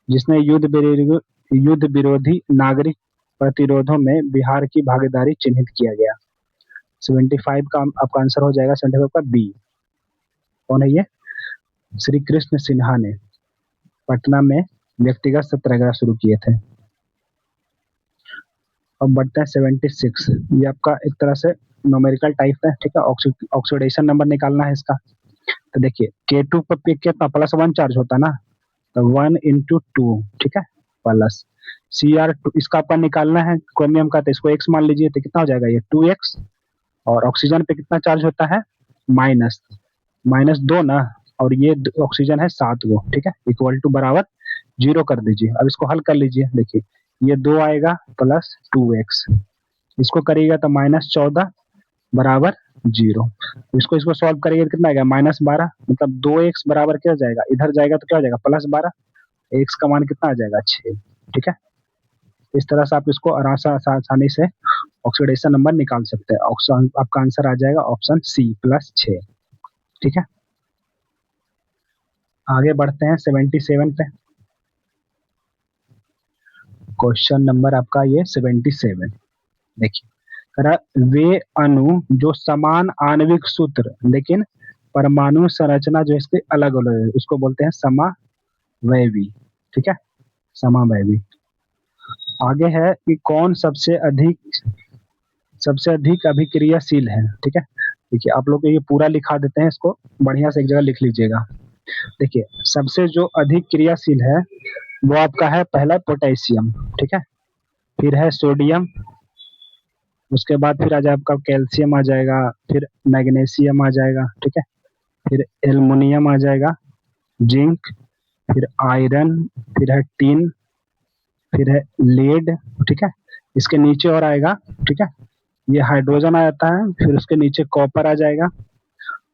जिसने युद्ध विरोधी नागरिक प्रतिरोधों में बिहार की भागीदारी चिन्हित किया गया। 75 का आपका आंसर हो जाएगा 75 का बी। कौन है ये? श्री कृष्ण सिन्हा ने पटना में व्यक्तिगत सत्याग्रह शुरू किए थे। अब बढ़ते हैं 76। ये आपका एक तरह से न्यूमेरिकल टाइप है। ठीक है, ऑक्सीडेशन नंबर निकालना है इसका। तो देखिए K2 पर कितना +1 चार्ज होता है ना, तो 1 × 2, ठीक है, प्लस Cr2 इसका आपका निकालना है क्रोमियम का, तो इसको x मान लीजिए, तो कितना हो जाएगा ये 2x। और ऑक्सीजन पे कितना चार्ज होता है? -2 ना, और ये ऑक्सीजन है 7 गो। ठीक है, इक्वल टू बराबर 0 कर दीजिए। अब इसको हल कर लीजिए, देखिए ये 2 आएगा प्लस 2x, इसको करिएगा तो -14 बराबर 0। इसको इसको सॉल्व करिएगा तो कितना आएगा? -12, मतलब 2x बराबर क्या हो जाएगा? इधर जाएगा तो क्या हो जाएगा? +12, x का मान कितना आ जाएगा? 6। ठीक है, इस तरह से आप इसको आसानी से ऑक्सीडेशन नंबर निकाल सकते हैं। ऑप्शन आपका आंसर आ जाएगा ऑप्शन सी +6। ठीक है, आगे बढ़ते हैं 77 पे। क्वेश्चन नंबर आपका ये 77। देखिए, वे अणु जो समान आणविक सूत्र लेकिन परमाणु संरचना जो इसके अलग अलग है, उसको बोलते हैं समवैवी। ठीक है, समवैवी। आगे है कि कौन सबसे अधिक अभिक्रियाशील है। ठीक है, देखिए आप लोग ये पूरा लिखा देते हैं, इसको बढ़िया से एक जगह लिख लीजिएगा। देखिए सबसे जो अधिक क्रियाशील है वो आपका है पहला पोटेशियम। ठीक है, फिर है सोडियम, उसके बाद फिर आ जाए आपका कैल्शियम आ जाएगा, फिर मैग्नीशियम आ जाएगा। ठीक है, फिर एल्युमिनियम आ जाएगा, जिंक, फिर आयरन, फिर है टिन, फिर है लेड। ठीक है, इसके नीचे और आएगा, ठीक है, ये हाइड्रोजन आ जाता है, फिर उसके नीचे कॉपर आ जाएगा।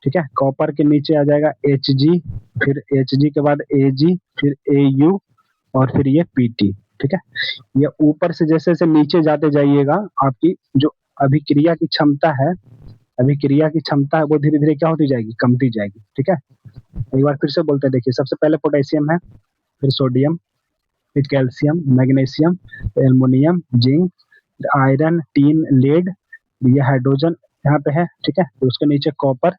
ठीक है, कॉपर के नीचे आ जाएगा Hg, फिर Hg के बाद Ag, फिर Au, और फिर ये Pt। ठीक है, ये ऊपर से जैसे जैसे नीचे जाते जाइएगा, आपकी जो अभिक्रिया की क्षमता है, अभिक्रिया की क्षमता है वो धीरे धीरे क्या होती जाएगी? कमती जाएगी। ठीक है, एक बार फिर से बोलते हैं, देखिए सबसे पहले पोटेशियम है, फिर सोडियम, फिर calcium, magnesium, aluminium, zinc, iron, tin, lead, ये हाइड्रोजन यहाँ पे है। ठीक है, तो उसके नीचे कॉपर,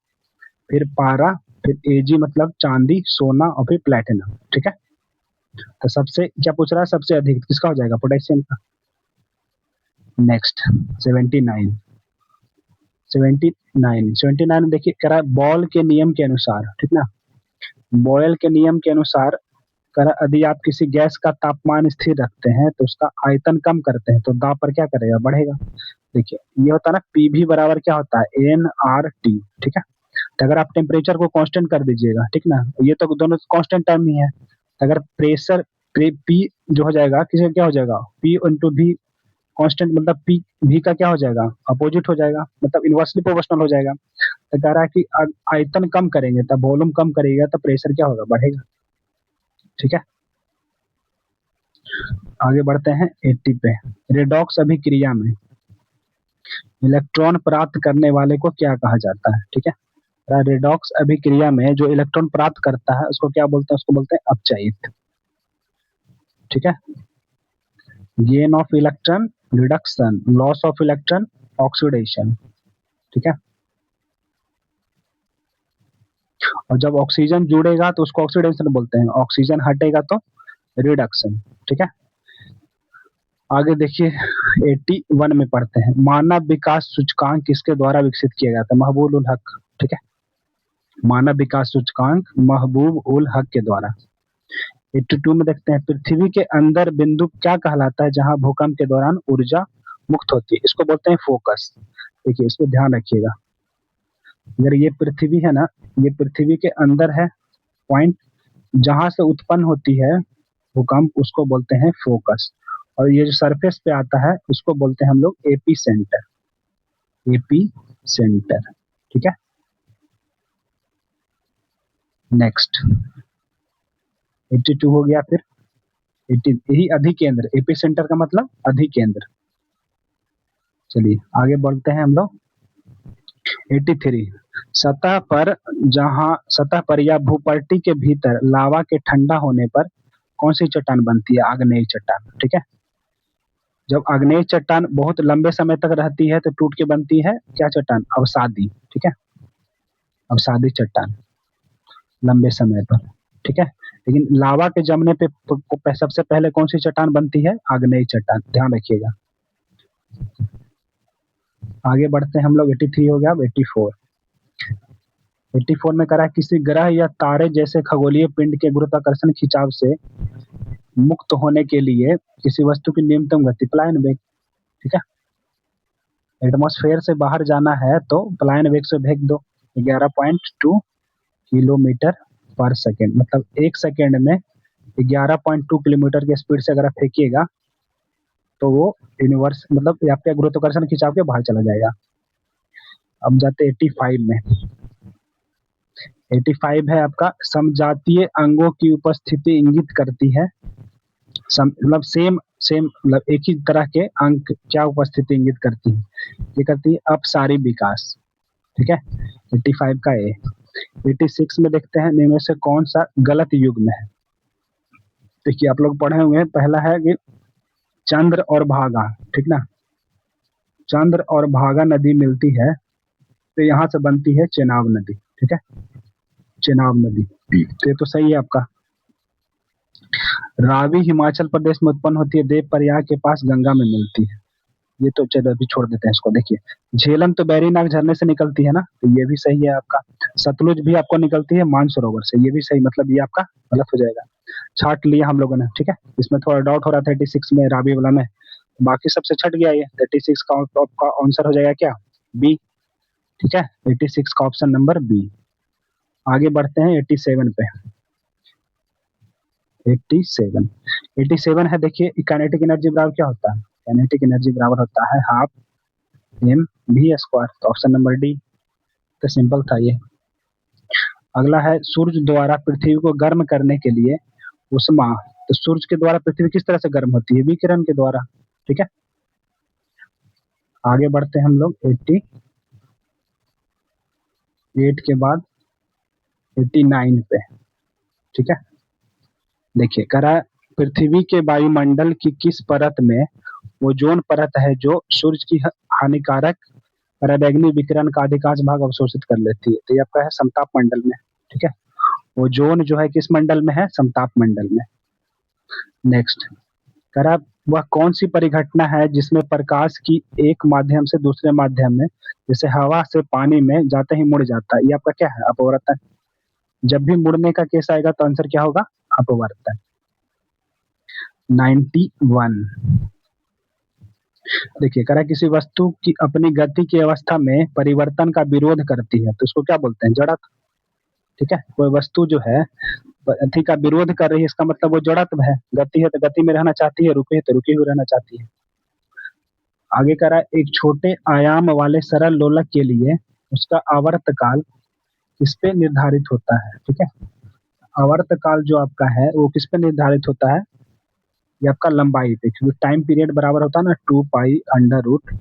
फिर पारा, फिर Ag मतलब चांदी, सोना, और फिर प्लेटिनम। ठीक है, तो सबसे क्या पूछ रहा है? सबसे अधिक किसका हो जाएगा? पोटेशियम का। नेक्स्ट 79। 79 देखिए कह रहा है बॉयल के नियम के अनुसार, ठीक ना, बॉयल के नियम के अनुसार कह रहा यदि आप किसी गैस का तापमान स्थिर रखते हैं तो उसका आयतन कम करते हैं तो दाब पर क्या करेगा? बढ़ेगा। देखिए ये होता है ना पीवी बराबर क्या होता है? nRT। ठीक है, तो अगर आप टेम्परेचर को कांस्टेंट कर दीजिएगा, ठीक ना, ये तो दोनों कांस्टेंट टर्म ही है, अगर प्रेशर पी जो हो जाएगा किसी क्या हो जाएगा? P इंटू वी कांस्टेंट, मतलब पी वी का क्या हो जाएगा? अपोजिट हो जाएगा, मतलब इनवर्सली प्रोपोर्शनल हो जाएगा। तो कह रहा है कि आयतन कम करेंगे तब वॉल्यूम कम करेगा तो प्रेशर क्या होगा? बढ़ेगा। ठीक है, आगे बढ़ते हैं 80 पे। रेडॉक्स अभिक्रिया में इलेक्ट्रॉन प्राप्त करने वाले को क्या कहा जाता है? ठीक है, रेडॉक्स अभिक्रिया में जो इलेक्ट्रॉन प्राप्त करता है उसको क्या बोलते हैं? उसको बोलते हैं अपचयित। ठीक है, gain of electron, reduction, loss of electron, oxidation. ठीक है, और जब ऑक्सीजन जुड़ेगा तो उसको ऑक्सीडेशन बोलते हैं, ऑक्सीजन हटेगा तो रिडक्शन। ठीक है, आगे देखिए 81 में पढ़ते हैं मानव विकास सूचकांक किसके द्वारा विकसित किया गया था? महबूब उल हक। ठीक है, मानव विकास सूचकांक महबूब उल हक के द्वारा। 82 में देखते हैं, पृथ्वी के अंदर बिंदु क्या कहलाता है जहां भूकंप के दौरान ऊर्जा मुक्त होती है? इसको बोलते हैं फोकस। देखिए इसको ध्यान रखिएगा, अगर ये पृथ्वी है ना, ये पृथ्वी के अंदर है पॉइंट, जहां से उत्पन्न होती है भूकंप उसको बोलते हैं फोकस, और ये जो सरफेस पे आता है उसको बोलते हैं हम लोग एपी सेंटर। एपी सेंटर, ठीक है। नेक्स्ट 82 हो गया, फिर 80 यही अधिकेंद्र, एपी सेंटर का मतलब अधिकेंद्र। चलिए आगे बढ़ते हैं हम लोग। 83, सतह पर या भूपर्टी के भीतर लावा के ठंडा होने पर कौन सी चट्टान बनती है? आग्नेय चट्टान, ठीक है। जब आग्नेय चट्टान बहुत लंबे समय तक रहती है तो टूट के बनती है क्या चट्टान? अवसादी, ठीक है, अवसादी चट्टान लंबे समय पर, ठीक है। लेकिन लावा के जमने पे सबसे पहले कौन सी चट्टान बनती है? आग्नेय चट्टान, ध्यान रखिएगा। आगे बढ़ते हैं हम लोग। 83 हो गया, अब 84। 84 में करा, किसी ग्रह या तारे जैसे खगोलीय पिंड के गुरुत्वाकर्षण खिंचाव से मुक्त होने के लिए किसी वस्तु की न्यूनतम गति, पलायन वेग, ठीक है। एटमॉस्फेयर से बाहर जाना है तो पलायन वेग से भेज दो 11.2 किलोमीटर पर सेकेंड, मतलब एक सेकेंड में 11.2 किलोमीटर की स्पीड से अगर आप फेंकिएगा तो वो यूनिवर्स मतलब आपके गुरुत्वाकर्षण खिंचाव के बाहर चला जाएगा। अब जाते 85 में। 85 है आपका, समजातीय अंगों की उपस्थिति इंगित करती है, मतलब सेम सेम मतलब एक ही तरह के अंक क्या उपस्थिति इंगित करती है? ये करती है अपसारी विकास, ठीक है। 85 का ए। 86 में देखते हैं, इनमें से कौन सा गलत युग्म है? देखिए आप लोग पढ़े हुए हैं, पहला है कि चंद्र और भागा, ठीक ना, चंद्र और भागा नदी मिलती है तो यहाँ से बनती है चेनाब नदी, ठीक है, चेनाब नदी, तो ये तो सही है आपका। रावी हिमाचल प्रदेश में उत्पन्न होती है, देव प्रयाग के पास गंगा में मिलती है, ये तो चलो अभी छोड़ देते हैं इसको। देखिए झेलम तो बैरीनाग झरने से निकलती है ना, तो ये भी सही है आपका। सतलुज भी आपको निकलती है मानसरोवर से, ये भी सही, मतलब ये आपका गलत हो जाएगा। छाट लिया हम लोगों ने, ठीक है। इसमें थोड़ा डाउट हो रहा था 86 में रावी वाला में, बाकी सबसे छट गया ये। 86 का आपका आंसर हो जाएगा क्या? बी, ठीक है। 86 का ऑप्शन नंबर बी। आगे बढ़ते हैं 87 पे। 87, 87 है, देखिए काइनेटिक एनर्जी बराबर क्या होता है? काइनेटिक एनर्जी बराबर होता है हाफ एम वी स्क्वायर, तो ऑप्शन नंबर डी, तो सिंपल था ये। अगला है, सूर्य द्वारा पृथ्वी को गर्म करने के लिए उष्मा, तो सूर्य के द्वारा पृथ्वी किस तरह से गर्म होती है? विकिरण के द्वारा, ठीक है। आगे बढ़ते हैं हम लोग 88 के बाद 89 पे, ठीक है। देखिए करा, पृथ्वी के वायुमंडल की किस परत में ओजोन परत है जो सूर्य की हानिकारक पराबैंगनी विकिरण का अधिकांश भाग अवशोषित कर लेती है? तो ये आपका है समताप मंडल में, ठीक है। ओजोन जो है किस मंडल में है? समताप मंडल में। नेक्स्ट करा, वह कौन सी परिघटना है जिसमें प्रकाश की एक माध्यम से दूसरे माध्यम में, जैसे हवा से पानी में जाते ही मुड़ जाता है? ये आपका क्या है? अपवर्तन। जब भी मुड़ने का केस आएगा तो आंसर क्या होगा? अपवर्तन। 91, देखिए कह रहा है, किसी वस्तु की अपनी गति की अवस्था में परिवर्तन का विरोध करती है तो उसको क्या बोलते हैं? जड़त्व, ठीक है। कोई वस्तु जो है गति का विरोध कर रही है, इसका मतलब वो जड़त्व है। गति है तो गति में रहना चाहती है, रुकी है तो रुकी हुई रहना चाहती है। आगे कह रहा है, एक छोटे आयाम वाले सरल लोलक के लिए उसका आवर्त काल किस पे निर्धारित होता है? ठीक है, आवर्त काल जो आपका है वो किस पे निर्धारित होता है? ये आपका लंबाई पे, क्योंकि टाइम पीरियड बराबर होता है ना 2 pi under root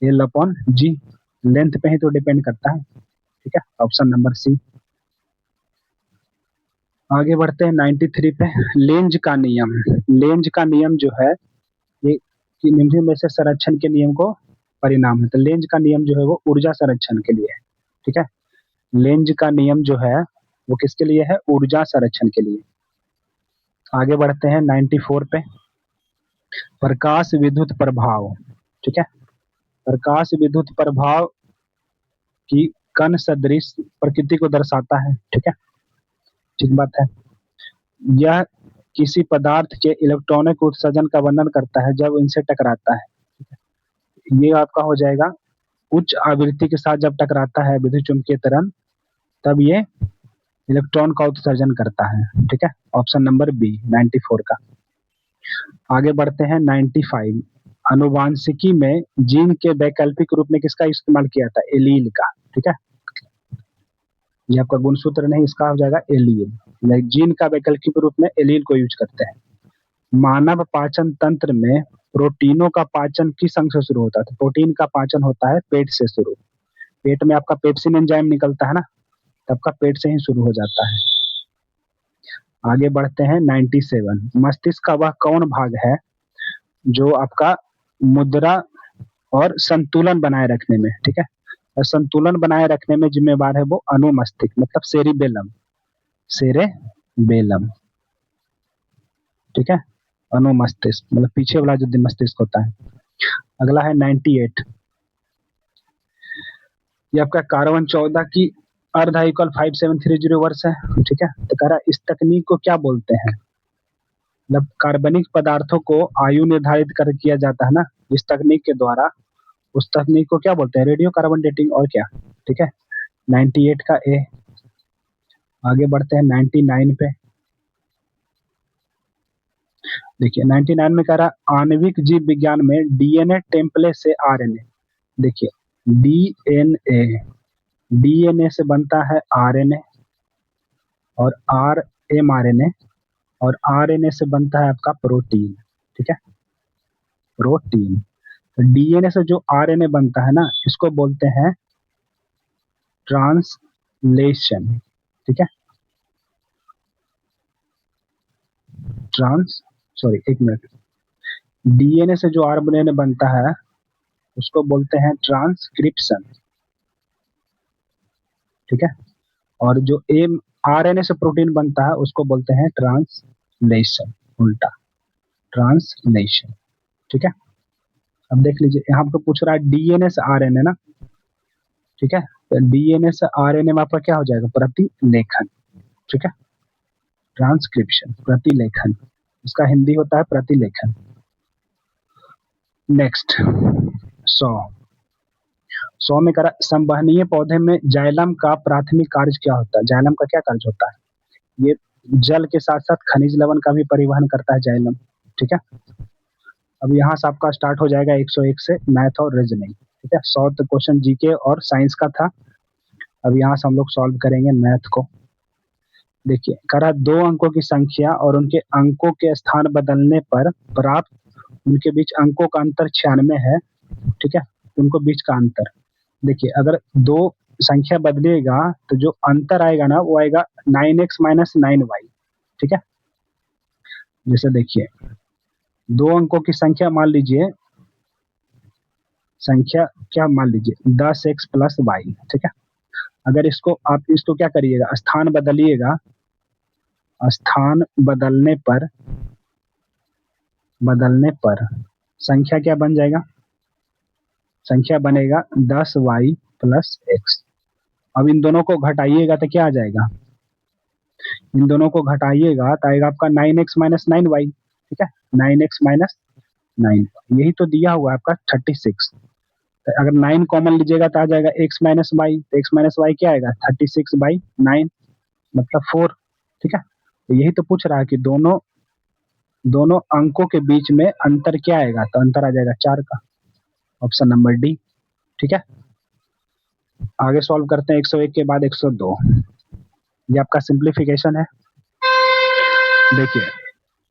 l upon g, length पे ही तो डिपेंड करता है, ठीक है। Option number C. आगे बढ़ते हैं 93 पे। लेंज का नियम, लेंज का नियम जो है ये कि निम्न में से संरक्षण के नियम को परिणाम है, तो लेंज का नियम जो है वो ऊर्जा संरक्षण के लिए है, ठीक है। लेंज का नियम जो है वो किसके लिए है? ऊर्जा संरक्षण के लिए। आगे बढ़ते हैं 94 पे। प्रकाश विद्युत प्रभाव, ठीक है, प्रकाश विद्युत प्रभाव की कण सदृश प्रकृति को दर्शाता है, ठीक है, ठीक बात है। यह किसी पदार्थ के इलेक्ट्रॉनिक उत्सर्जन का वर्णन करता है जब इनसे टकराता है। ये आपका हो जाएगा उच्च आवृत्ति के साथ जब टकराता है विद्युत चुम्बकीय तरंग, तब ये इलेक्ट्रॉन का उत्सर्जन करता है, ठीक है। ऑप्शन नंबर बी 94 का। आगे बढ़ते हैं 95। अनुवांशिकी में जीन के वैकल्पिक रूप में किसका इस्तेमाल किया था? एलील का, ठीक है। ये आपका गुणसूत्र नहीं, इसका हो जाएगा एलील। जीन का वैकल्पिक रूप में एलील को यूज करते हैं। मानव पाचन तंत्र में प्रोटीनों का पाचन किस अंग से शुरू होता है? तो प्रोटीन का पाचन होता है पेट से शुरू। पेट में आपका पेप्सिन एंजाइम निकलता है ना, तब का पेट से ही शुरू हो जाता है। आगे बढ़ते हैं 97। मस्तिष्क का वह कौन भाग है जो आपका मुद्रा और संतुलन बनाए रखने में, ठीक है, और संतुलन बनाए रखने में जिम्मेवार है? वो अनुमस्तिष्क, मतलब सेरिबेलम, सेरेबेलम, ठीक है। अनुमस्तिष्क मतलब पीछे वाला जो मस्तिष्क होता है। अगला है 98। ये आपका कार्बन 14 की अर्ध आयुकाल 5730 वर्ष है, ठीक है। तो कह रहा है इस तकनीक को क्या बोलते हैं? मतलब कार्बनिक पदार्थों को आयु निर्धारित कर किया जाता है ना इस तकनीक के द्वारा, उस तकनीक को क्या बोलते हैं? रेडियो कार्बन डेटिंग, और क्या, ठीक है। 98 का ए। आगे बढ़ते हैं 99 पे। देखिए 99 में कह रहा आणविक जीव विज्ञान में डीएनए टेम्पलेट से आरएनए। देखिए डीएनए से बनता है आरएनए और आरएमआरएनए, और आरएनए से बनता है आपका प्रोटीन, ठीक है, प्रोटीन। तो डीएनए से जो आरएनए बनता है ना, इसको बोलते हैं ट्रांसलेशन, ठीक है। एक मिनट। डीएनए से जो आरएनए बनता है उसको बोलते हैं ट्रांसक्रिप्शन, ठीक है। और जो आरएनए से प्रोटीन बनता है उसको बोलते हैं ट्रांसलेशन, उल्टा ट्रांसलेशन, ठीक है। अब देख लीजिए यहाँ पे पूछ रहा है डीएनए से आरएनए ना, ठीक है। तो डीएनए से आरएनए में आपका क्या हो जाएगा? प्रतिलेखन, ठीक है। ट्रांसक्रिप्शन, प्रतिलेखन, इसका हिंदी होता है प्रतिलेखन। नेक्स्ट 100 में करा संवहनीय पौधे में जाइलम का प्राथमिक कार्य क्या होता है? जाइलम का क्या कार्य होता है? ये जल के साथ साथ खनिज लवण का भी परिवहन करता है जाइलम, ठीक है। अब यहाँ से आपका स्टार्ट हो जाएगा 101 से मैथ और रीजनिंग, ठीक है। 100 क्वेश्चन जीके और साइंस का था। अब यहाँ से हम लोग सॉल्व करेंगे मैथ को। देखिए करा 2 अंकों की संख्या और उनके अंकों के स्थान बदलने पर प्राप्त उनके बीच अंकों का अंतर 96 है, ठीक है। उनको बीच का अंतर देखिए, अगर 2 संख्या बदलेगा तो जो अंतर आएगा ना वो आएगा 9x माइनस 9y, ठीक है। जैसे देखिए 2 अंकों की संख्या मान लीजिए, संख्या क्या मान लीजिए 10x प्लस वाई, ठीक है। अगर इसको आप इसको क्या करिएगा, स्थान बदलिएगा, स्थान बदलने पर संख्या क्या बन जाएगा? संख्या बनेगा 10y प्लस एक्स। अब इन दोनों को घटाइएगा तो क्या आ जाएगा? इन दोनों को घटाइएगा तो आएगा आपका 9x माइनस 9y, ठीक है। 9x माइनस 9, यही तो दिया हुआ है आपका 36। तो अगर 9 कॉमन लीजिएगा तो आ जाएगा x माइनस वाई, तो x माइनस वाई क्या आएगा? 36/9 मतलब 4, ठीक है। तो यही तो पूछ रहा है कि दोनों अंकों के बीच में अंतर क्या आएगा? तो अंतर आ जाएगा 4 का, ऑप्शन नंबर डी, ठीक है। आगे सॉल्व करते हैं 101 के बाद 102। ये आपका सिंप्लीफिकेशन है। देखिए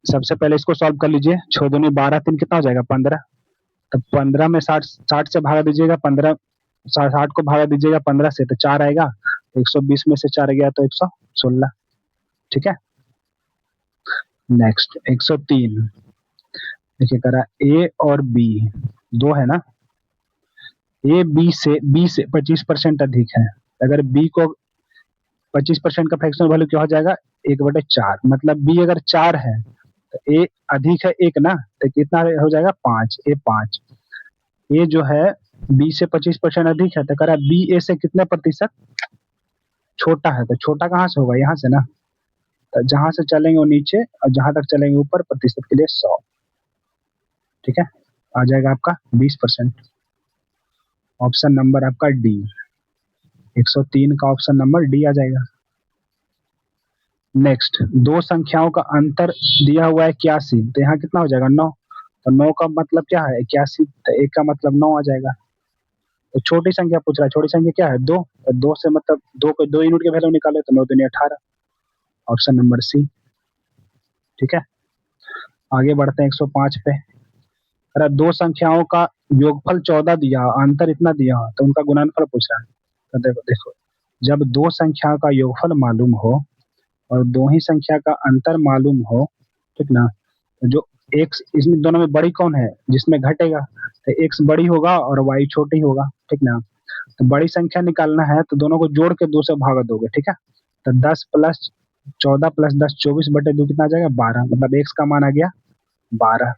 सबसे पहले इसको सॉल्व कर लीजिए। 6 दूनी 12, 3 कितना हो जाएगा? 15। तो 15 में 60 से भागा दीजिएगा, 60 को भागा दीजिएगा 15 से तो 4 आएगा। 120 में से 4 गया तो 116, ठीक है। नेक्स्ट 103। देखिए करा ए और बी 2 है ना, ए बी से 25% अधिक है। अगर बी को 25% का फ्रैक्शनल वैल्यू क्या हो जाएगा? 1/4, मतलब बी अगर 4 है तो ए अधिक है 1 ना, तो कितना हो जाएगा? 5, ए 5। ए जो है बी से 25% अधिक है, तो कह रहा है बी ए से कितने प्रतिशत छोटा है, तो छोटा कहाँ से होगा, यहाँ से ना, तो जहां से चलेंगे वो नीचे और जहां तक चलेंगे ऊपर, प्रतिशत के लिए 100। ठीक है, आ जाएगा आपका 20%। ऑप्शन नंबर आपका डी, 103 का ऑप्शन नंबर डी आ जाएगा। नेक्स्ट, दो संख्याओं का अंतर दिया हुआ है 81, तो यहाँ कितना हो जाएगा 9, तो 9 का मतलब क्या है 81, तो एक का मतलब 9 आ जाएगा। तो छोटी संख्या पूछ रहा है, छोटी संख्या क्या है 2, तो 2 से मतलब 2 को 2 यूनिट के वैल्यू निकाले तो 9 दूनी 18, ऑप्शन नंबर सी। ठीक है, आगे बढ़ते हैं 105 पे। अरे दो संख्याओं का योगफल 14 दिया, अंतर इतना दिया, तो उनका गुणनफल पूछ रहा है। तो देखो देखो, जब दो संख्या का योगफल मालूम हो और दो ही संख्या का अंतर मालूम हो, ठीक ना, तो जो एक्स इसमें दोनों में बड़ी कौन है जिसमें घटेगा, तो एक्स बड़ी होगा और वाई छोटी होगा। ठीक ना, तो बड़ी संख्या निकालना है तो दोनों को जोड़ के 2 से भाग दोगे। ठीक है, तो 10 प्लस 14 प्लस 10 24/2 कितना आ जाएगा 12, मतलब एक्स का मान आ गया 12।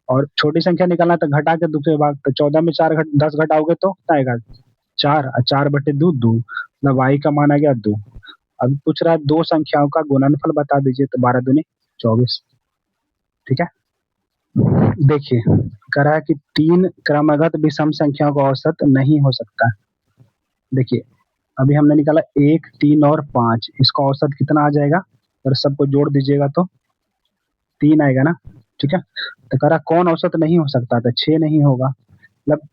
और छोटी संख्या निकालना है तो घटा के 2 से भाग, तो 14 में 10 घटाओगे तो कितना आएगा 4, और 4/2 2, मतलब वाई का मान आ गया 2। अब पूछ रहा है दो संख्याओं का गुणनफल बता दीजिए, तो 12 दूनी 24। ठीक है, देखिए कह रहा है कि तीन क्रमगत विषम संख्याओं का औसत नहीं हो सकता। देखिए अभी हमने निकाला 1 3 और 5, इसका औसत कितना आ जाएगा, और सबको जोड़ दीजिएगा तो 3 आएगा ना। ठीक है, तो कह रहा कौन औसत नहीं हो सकता, तो 6 नहीं होगा, मतलब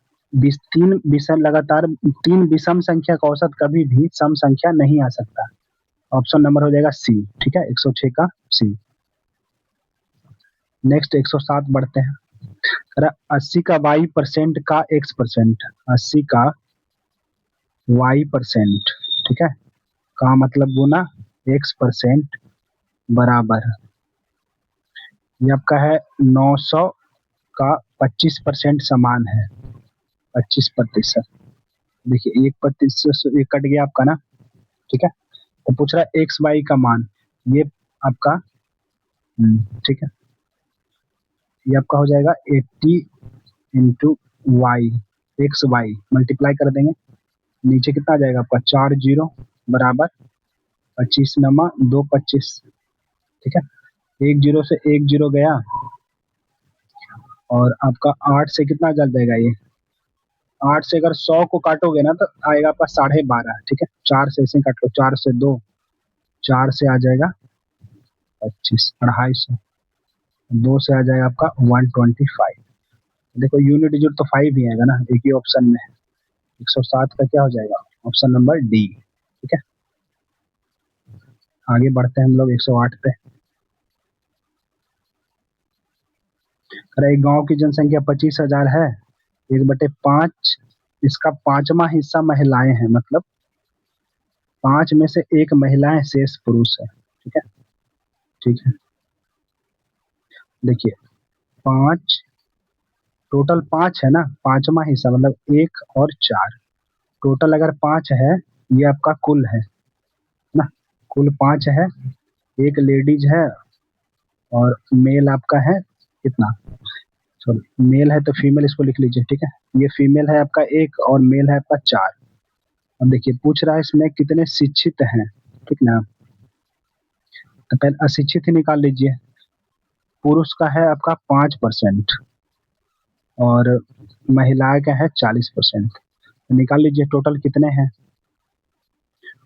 तीन विषम लगातार, तीन विषम संख्या का औसत कभी भी सम संख्या नहीं आ सकता। ऑप्शन नंबर हो जाएगा सी। ठीक है, 106 का सी। नेक्स्ट 107 बढ़ते हैं। कह रहा 80 का y% का x%, 80 का y%, ठीक है, का मतलब गुना x% बराबर, ये आपका है 900 का 25% समान है 25%। देखिए 1% एक कट गया आपका ना। ठीक है, तो पूछ रहा है एक्स वाई का मान, ये आपका ठीक है, ये आपका हो जाएगा 80 into y, x y multiply कर देंगे, नीचे कितना आ जाएगा आपका 4 जीरो बराबर 25 नमा 2 25। ठीक है, एक जीरो से एक जीरो गया, और आपका 8 से कितना जल जाएगा ये, 8 से अगर 100 को काटोगे ना तो आएगा आपका 12.5। ठीक है, 4 से ऐसे काट लो, 4 से 2, 4 से आ जाएगा 25, 250, 2 से आ जाएगा आपका 125। देखो यूनिट डिजिट तो 5 ही आएगा ना एक ही ऑप्शन में। 107 का क्या हो जाएगा, ऑप्शन नंबर डी। ठीक है, आगे बढ़ते हैं हम लोग 108 पे। अरे एक गांव की जनसंख्या 25,000 है, 1/5, इसका पांचवा हिस्सा महिलाएं हैं, मतलब 5 में से एक महिलाएं, शेष पुरुष है। ठीक है, ठीक है, देखिए 5, टोटल 5 है ना, पांचवा हिस्सा मतलब 1 और 4, टोटल अगर 5 है, ये आपका कुल है ना, कुल 5 है, एक लेडीज है और मेल आपका है कितना, सॉरी मेल है तो फीमेल इसको लिख लीजिए। ठीक है, ये फीमेल है आपका 1 और मेल है आपका 4। अब देखिए पूछ रहा है इसमें कितने शिक्षित हैं। ठीक ना, तो पहले अशिक्षित ही निकाल लीजिए। पुरुष का है आपका 5% और महिलाएं का है 40%, तो निकाल लीजिए टोटल कितने हैं,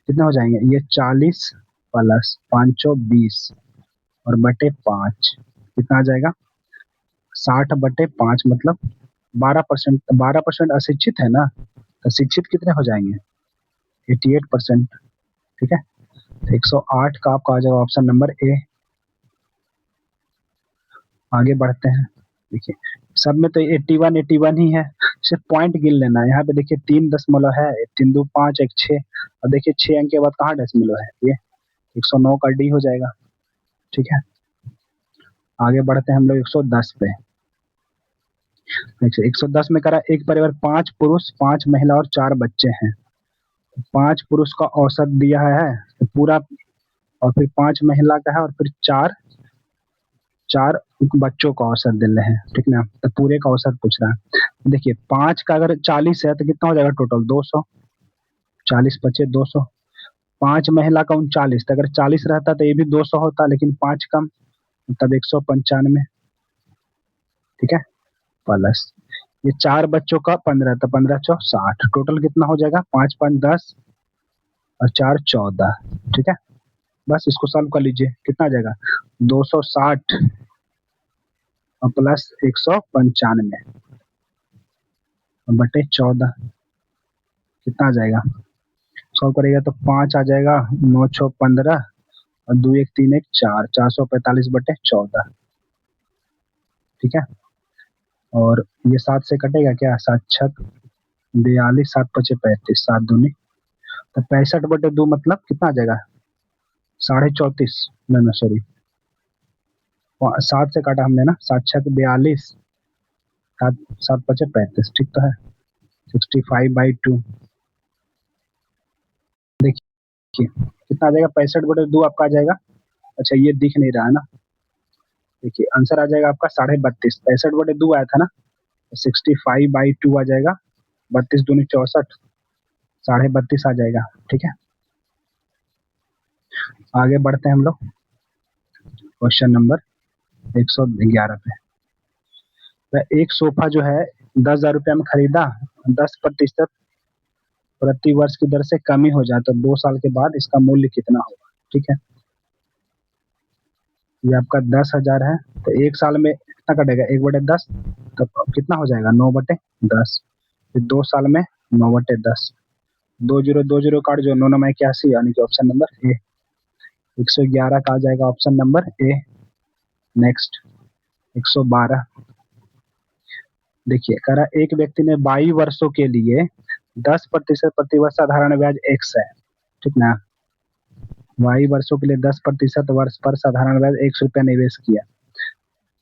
कितने हो जाएंगे, ये 40 प्लस 520 और बटे 5 कितना आ जाएगा 60/5, मतलब 12%। 12% अशिक्षित है ना, तो शिक्षित कितने हो जाएंगे 88%। ठीक है, तो 108 का आपका आ जाएगा ऑप्शन नंबर ए। आगे बढ़ते हैं, देखिए सब में तो 81 81 ही है, सिर्फ पॉइंट गिन लेना है। यहाँ पे देखिए 3 दशमलव है, 3 2 5 1 6, और देखिए 6 अंक के बाद कहाँ दशमलव है, ये 109 का डी हो जाएगा। ठीक है, आगे बढ़ते हैं हम लोग 110 पे। 110 में करा एक परिवार 5 पुरुष 5 महिला और 4 बच्चे हैं, 5 पुरुष का औसत दिया है तो पूरा, और फिर 5 महिला का है, और फिर 4 4 बच्चों का औसत दे रहे हैं, ठीक ना, तो पूरे का औसत पूछ रहा है। देखिए 5 का अगर 40 है तो कितना हो जाएगा टोटल 200, 40 पचे 200, 5 महिला का 39, तो अगर 40 रहता तो ये भी 200 होता, लेकिन 5 कम, तब 195, ठीक है, प्लस ये 4 बच्चों का 15, तो 15 चौ 60, टोटल कितना हो जाएगा 5 5 10 और 4 14, ठीक है। बस इसको सॉल्व कर लीजिए, कितना आ जाएगा 260 और प्लस 195 बटे 14, कितना आ जाएगा, सॉल्व करेगा तो 5 आ जाएगा, 9 6 15 और 2 1 3 1 4, 445 बटे 14, ठीक है। और ये 7 से कटेगा क्या, 7 छक 42, 7 पचे 35, 7 दूनी तो 65 बटे 2 मतलब कितना आ जाएगा 34.5, ना सॉरी 7 से काटा हमने ना, 7 छक 42, 7 7 पचे 35, ठीक तो है, 65/2, देखिए कितना आ जाएगा 65/2 आपका आ जाएगा। अच्छा ये दिख नहीं रहा है ना, देखिए आंसर आ जाएगा आपका 32.5, 65/2 आया था ना, 65/2 आ जाएगा, 32 दूनी 64, 32.5 आ जाएगा, ठीक है। आगे बढ़ते हैं हम लोग क्वेश्चन नंबर 111 पे। तो एक सोफा जो है 10,000 रुपये में खरीदा, 10% प्रति वर्ष की दर से कमी हो जाए तो 2 साल के बाद इसका मूल्य कितना होगा, ठीक है। ये आपका 10,000 है, तो 1 साल में कितना कटेगा 1/10, तो कितना हो जाएगा 9/10, फिर 2 साल में 9/10, 2 0 2 0 काट जो 9 9 81, यानी कि ऑप्शन नंबर ए 111 का आ जाएगा ऑप्शन नंबर ए। नेक्स्ट 112, देखिए कह रहा एक व्यक्ति ने 22 वर्षों के लिए 10% प्रतिवर्ष साधारण ब्याज एक्स है, ठीक ना, 22 वर्षों के लिए 10% वर्ष पर साधारण ब्याज ₹100 निवेश किया,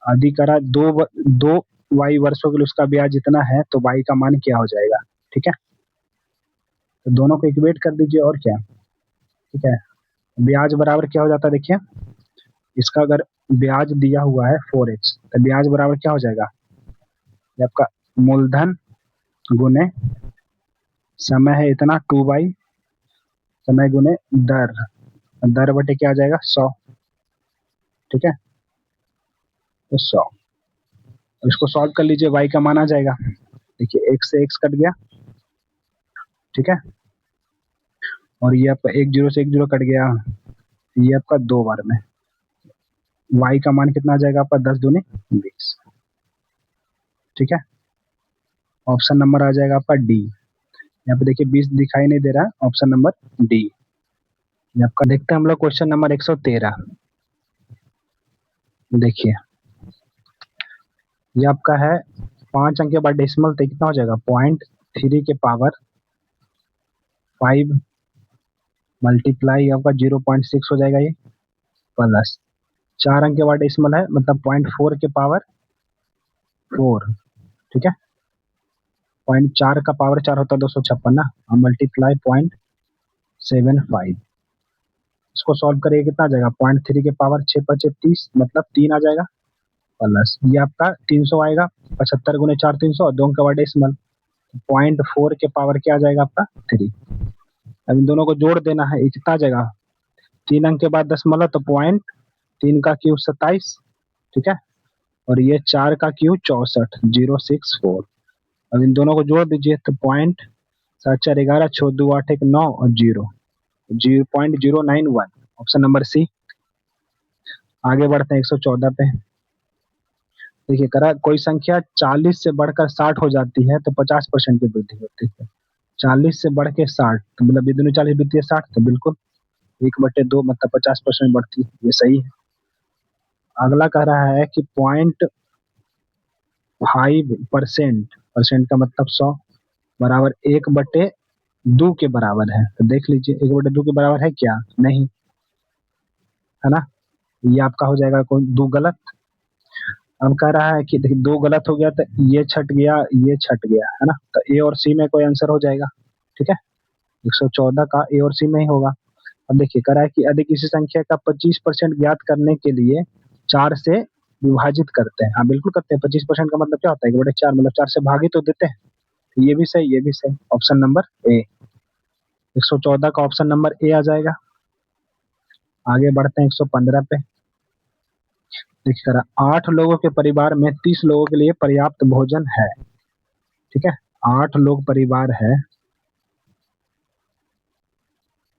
अधिकरा दो वाई वर्षों के लिए उसका ब्याज जितना है, तो वाई का मान क्या हो जाएगा, ठीक है। तो दोनों को इक्वेट कर दीजिए और क्या, ठीक है। ब्याज बराबर क्या हो जाता है, देखिए इसका अगर ब्याज दिया हुआ है 4x, तो ब्याज बराबर क्या हो जाएगा, ये आपका मूलधन गुने समय है इतना 2/, समय गुने दर, दर बटे क्या आ जाएगा 100, ठीक है, तो 100, इसको सॉल्व कर लीजिए, y का मान आ जाएगा, देखिए x से x कट गया, ठीक है, और ये आपका 1 0 से 1 0 कट गया, ये आपका 2 बार में, y का मान कितना आ जाएगा आपका 10 दूनी 20, ठीक है। ऑप्शन नंबर आ जाएगा आपका डी, यहाँ पे देखिए 20 दिखाई नहीं दे रहा है, ऑप्शन नंबर डी ये आपका। देखते हैं हम लोग क्वेश्चन नंबर 113, देखिए ये आपका है 5 अंक के बाद डेसिमल, तो कितना हो जाएगा 0.3 के पावर 5 मल्टीप्लाई आपका 0.6 हो जाएगा, ये प्लस 4 अंक के बाद डेसिमल है, मतलब 0.4 के पावर 4, ठीक है, 0.4 का पावर 4 होता है 256 ना, और मल्टीप्लाई 0.75, इसको सॉल्व करिए कितना आ जाएगा 0.3 के पावर 6 5 30, मतलब 3 आ जाएगा, प्लस ये आपका 300 आएगा, 75 गुने 4 300 और 2 अंक का बाद डेसिमल, 0.4 के पावर क्या आ जाएगा आपका 3, अब इन दोनों को जोड़ देना है, ये कितना आ जाएगा 3 अंक के बाद दशमलव, तो 0.3 का क्यूब 27, ठीक है, और ये 4 का क्यूब 64 064, अब इन दोनों को जोड़ दीजिए तो 0.7 4 11 6 2 8 1 9 और 0.091, ऑप्शन नंबर सी। आगे बढ़ते हैं 114 पे। देखिए करा कोई संख्या 40 से बढ़कर 60 हो जाती है तो 50% की वृद्धि होती है, 40 से बढ़ के 60 तो मतलब ये दोनों 40 वृद्धि 60, तो बिल्कुल 1/2 मतलब 50% बढ़ती है, ये सही है। अगला कह रहा है कि 0.5%, परसेंट का मतलब 100, बराबर 1/2 के बराबर है, तो देख लीजिए 1/2 के बराबर है क्या, नहीं है ना, ये आपका हो जाएगा कोई 2 गलत। अब कह रहा है कि देखिए 2 गलत हो गया तो ये छट गया, ये छट गया, है ना, तो ए और सी में कोई आंसर हो जाएगा, ठीक है, 114 का ए और सी में ही होगा। अब देखिए कह रहा है कि यदि किसी संख्या का 25% ज्ञात करने के लिए 4 से विभाजित करते हैं, हाँ बिल्कुल करते हैं। 25% का मतलब क्या होता है कि बटे 4, मतलब 4 से भागी तो देते हैं। तो ये भी सही, ये भी सही, ऑप्शन नंबर ए। 114 का ऑप्शन नंबर ए आ जाएगा। आगे बढ़ते हैं 115 पे। देखिए करा 8 लोगों के परिवार में 30 लोगों के लिए पर्याप्त भोजन है। ठीक है, 8 लोग परिवार है,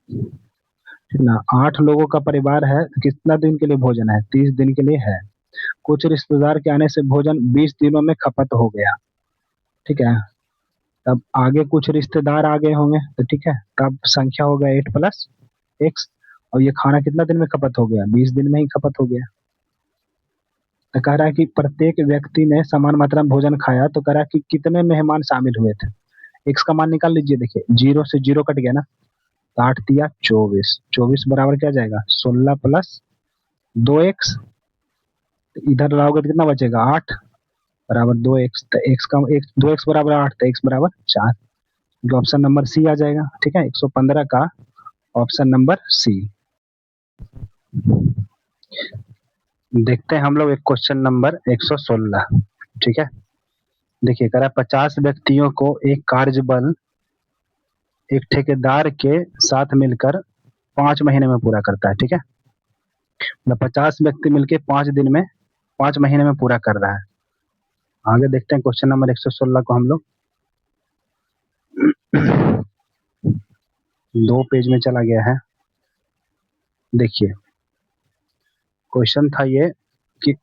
ठीक ना। 8 लोगों का परिवार है, कितना दिन के लिए भोजन है? 30 दिन के लिए है। कुछ रिश्तेदार के आने से भोजन 20 दिनों में खपत हो गया। ठीक है, तब आगे कुछ रिश्तेदार आ गए होंगे, तो ठीक है, तब संख्या हो गया 8 प्लस एक्स। और ये खाना कितना दिन में खपत हो गया? 20 दिन में ही खपत हो गया। तो कह रहा है कि प्रत्येक व्यक्ति ने समान मात्रा में भोजन खाया, तो कह रहा है कि कितने मेहमान शामिल हुए थे। एक्स का मान निकाल लीजिए, देखिए जीरो से जीरो कट गया ना, तो 8 दिया 24, 24 बराबर क्या जाएगा? 16 प्लस 2x। इधर लाओगे तो कितना बचेगा? 8 बराबर 2x, तो x का एक 2x बराबर 8, तो x बराबर 4। जो ऑप्शन नंबर सी आ जाएगा। ठीक है, 115 का ऑप्शन नंबर सी। देखते हैं हम लोग एक क्वेश्चन नंबर 116। ठीक है, देखिए कह रहा है 50 व्यक्तियों को एक कार्य बल एक ठेकेदार के साथ मिलकर 5 महीने में पूरा करता है। ठीक है, मतलब 50 व्यक्ति मिलकर 5 दिन में 5 महीने में पूरा कर रहा है। आगे देखते हैं क्वेश्चन नंबर 116 को हम लोग। 2 पेज में चला गया है। देखिए क्वेश्चन था ये कि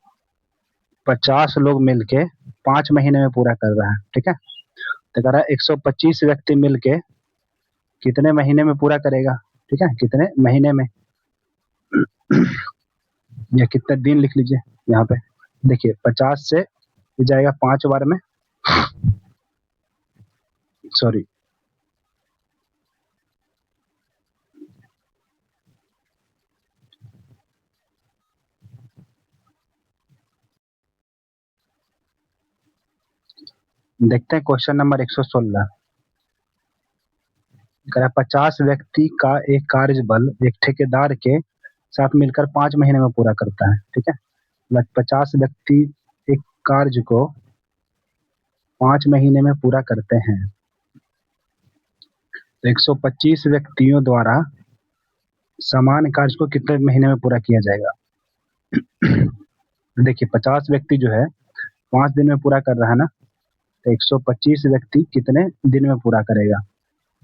50 लोग मिलके 5 महीने में पूरा कर रहा है। ठीक है, तो कह रहा है 125 व्यक्ति मिलके कितने महीने में पूरा करेगा? ठीक है, कितने महीने में, या कितने दिन लिख लीजिए यहाँ पे। देखिए 50 से जाएगा 5 बार में, सॉरी देखते हैं क्वेश्चन नंबर 116। 50 व्यक्ति का एक कार्य बल एक ठेकेदार के साथ मिलकर 5 महीने में पूरा करता है। ठीक है, मतलब 50 व्यक्ति एक कार्य को 5 महीने में पूरा करते हैं, तो 125 व्यक्तियों द्वारा समान कार्य को कितने महीने में पूरा किया जाएगा? देखिए 50 व्यक्ति जो है 5 दिन में पूरा कर रहा है ना, तो 125 व्यक्ति कितने दिन में पूरा करेगा?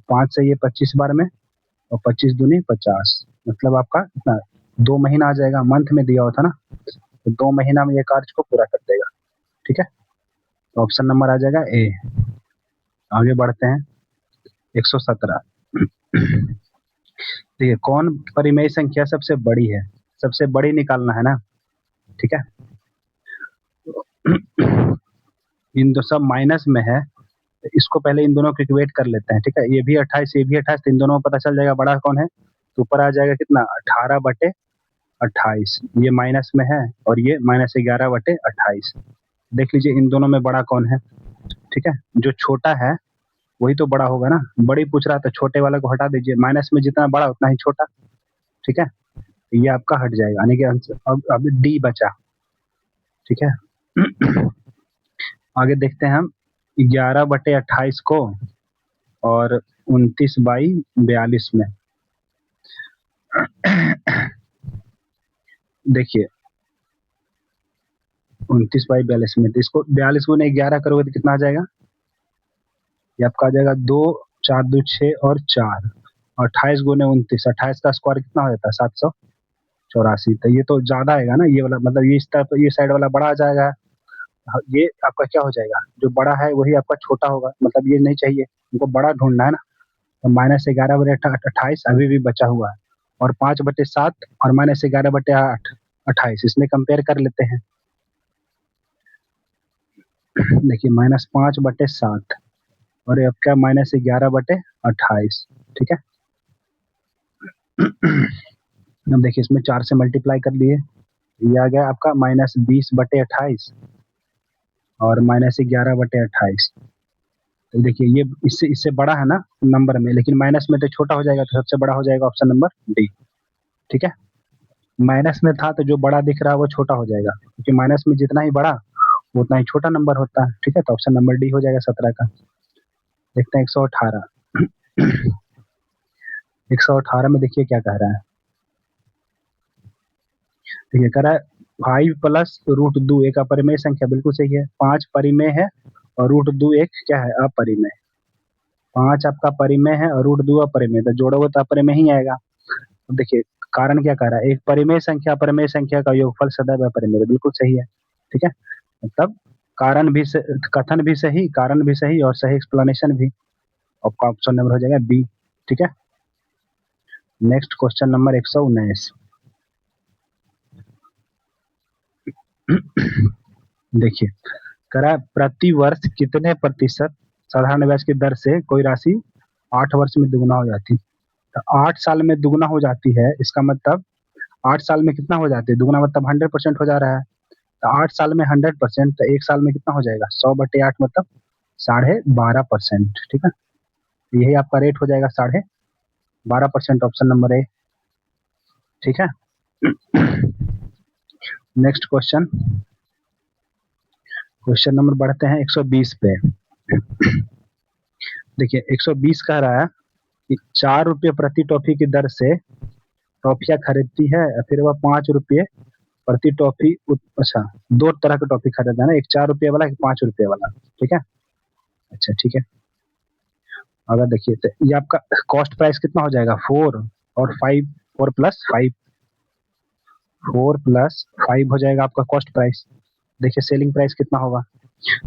5 से ये 25 बार में, और 25 दूनी 50, मतलब आपका कितना 2 महीना आ जाएगा। मंथ में दिया हुआ था ना, तो 2 महीना में ये कार्य को पूरा कर देगा। ठीक है, तो ऑप्शन नंबर आ जाएगा ए। आगे बढ़ते हैं 117। देखिए कौन परिमेय संख्या सबसे बड़ी है? सबसे बड़ी निकालना है ना। ठीक है, इन दो सब माइनस में है, तो इसको पहले इन दोनों को इक्वेट कर लेते हैं। ठीक है, ये भी 28, ये भी 28, तो इन दोनों में पता चल जाएगा बड़ा कौन है। तो ऊपर आ जाएगा कितना? 18/28। ये माइनस में है और ये -11/28। देख लीजिए इन दोनों में बड़ा कौन है। ठीक है, जो छोटा है वही तो बड़ा होगा ना। बड़ी पूछ रहा है तो छोटे वाले को हटा दीजिए, माइनस में जितना बड़ा उतना ही छोटा। ठीक है, ये आपका हट जाएगा, यानी कि आंसर अब डी बचा। ठीक है, आगे देखते हैं हम 11/28 को और 29/42 में। देखिए 29/42 में, तो इसको 42 गुने 11 करोगे तो कितना आ जाएगा? ये आपका आ जाएगा 2, 4 2 6 और 4, 28 गुने 29, 28 का स्क्वायर कितना हो जाता है? 784। तो ये तो ज्यादा आएगा ना, ये वाला, मतलब ये इस तरफ ये साइड वाला बड़ा आ जाएगा। ये आपका क्या हो जाएगा? जो बड़ा है वही आपका छोटा होगा, मतलब ये नहीं चाहिए, हमको बड़ा ढूंढना है ना। तो -11/28 अभी भी बचा हुआ है, और 5/7 और -11/8 28, इसमें कंपेयर कर लेते हैं। देखिए -5/7 और ये आपका -11/28। ठीक है, अब देखिए इसमें 4 से मल्टीप्लाई कर लिए, ये आ गया आपका -20/28 और -11/28। तो देखिए ये इससे इससे बड़ा है ना नंबर में, लेकिन माइनस में तो छोटा हो जाएगा, तो सबसे बड़ा हो जाएगा ऑप्शन नंबर डी। ठीक है, माइनस में था तो जो बड़ा दिख रहा है वो छोटा हो जाएगा, क्योंकि माइनस में जितना ही बड़ा उतना ही छोटा नंबर होता है। ठीक है, तो ऑप्शन नंबर डी हो जाएगा 17 का। देखते हैं 118। 118 में देखिए क्या कह रहा है। देखिए कह रहा है 5 प्लस रूट 2 एक अपरिमेय संख्या, बिल्कुल सही है। 5 परिमेय है और रूट 2 एक क्या है, अपरिमेय। 5 आपका परिमेय है और रूट 2 अपरिमेय, तो जोड़ोगे तो अपरिमेय ही आएगा। अब देखिए कारण क्या कह रहा है, एक परिमेय संख्या अपरिमेय संख्या का योगफल सदैव अपरिमेय है, बिल्कुल सही है। ठीक है, मतलब कारण भी कथन भी सही, कारण भी सही और सही एक्सप्लेनेशन भी। आपका ऑप्शन नंबर हो जाएगा बी। ठीक है, नेक्स्ट क्वेश्चन नंबर 119। देखिए कह रहा है प्रति वर्ष कितने प्रतिशत साधारण ब्याज की दर से कोई राशि 8 वर्ष में दुगुना हो जाती है। तो 8 साल में दुगुना हो जाती है, इसका मतलब 8 साल में कितना हो जाती है दुगुना, मतलब 100% हो जा रहा है। तो 8 साल में 100%, तो 1 साल में कितना हो जाएगा 100/8, मतलब 12.5%। ठीक है, यही आपका रेट हो जाएगा 12.5%, ऑप्शन नंबर ए। ठीक है, नेक्स्ट क्वेश्चन, क्वेश्चन नंबर बढ़ते हैं 120 पे। देखिए 120 कह रहा है कि 4 रुपये प्रति टॉफी की दर से टॉफियाँ खरीदती है, फिर वह 5 रुपये प्रति टॉफी अच्छा, दो तरह की टॉफी खरीदा है ना, एक 4 रुपये वाला, एक 5 रुपये वाला। ठीक है, अच्छा ठीक है। अगर देखिए तो ये आपका कॉस्ट प्राइस कितना हो जाएगा 4 और 5, 4 प्लस 5, 4 प्लस 5 हो जाएगा आपका कॉस्ट प्राइस। देखिए सेलिंग प्राइस कितना होगा।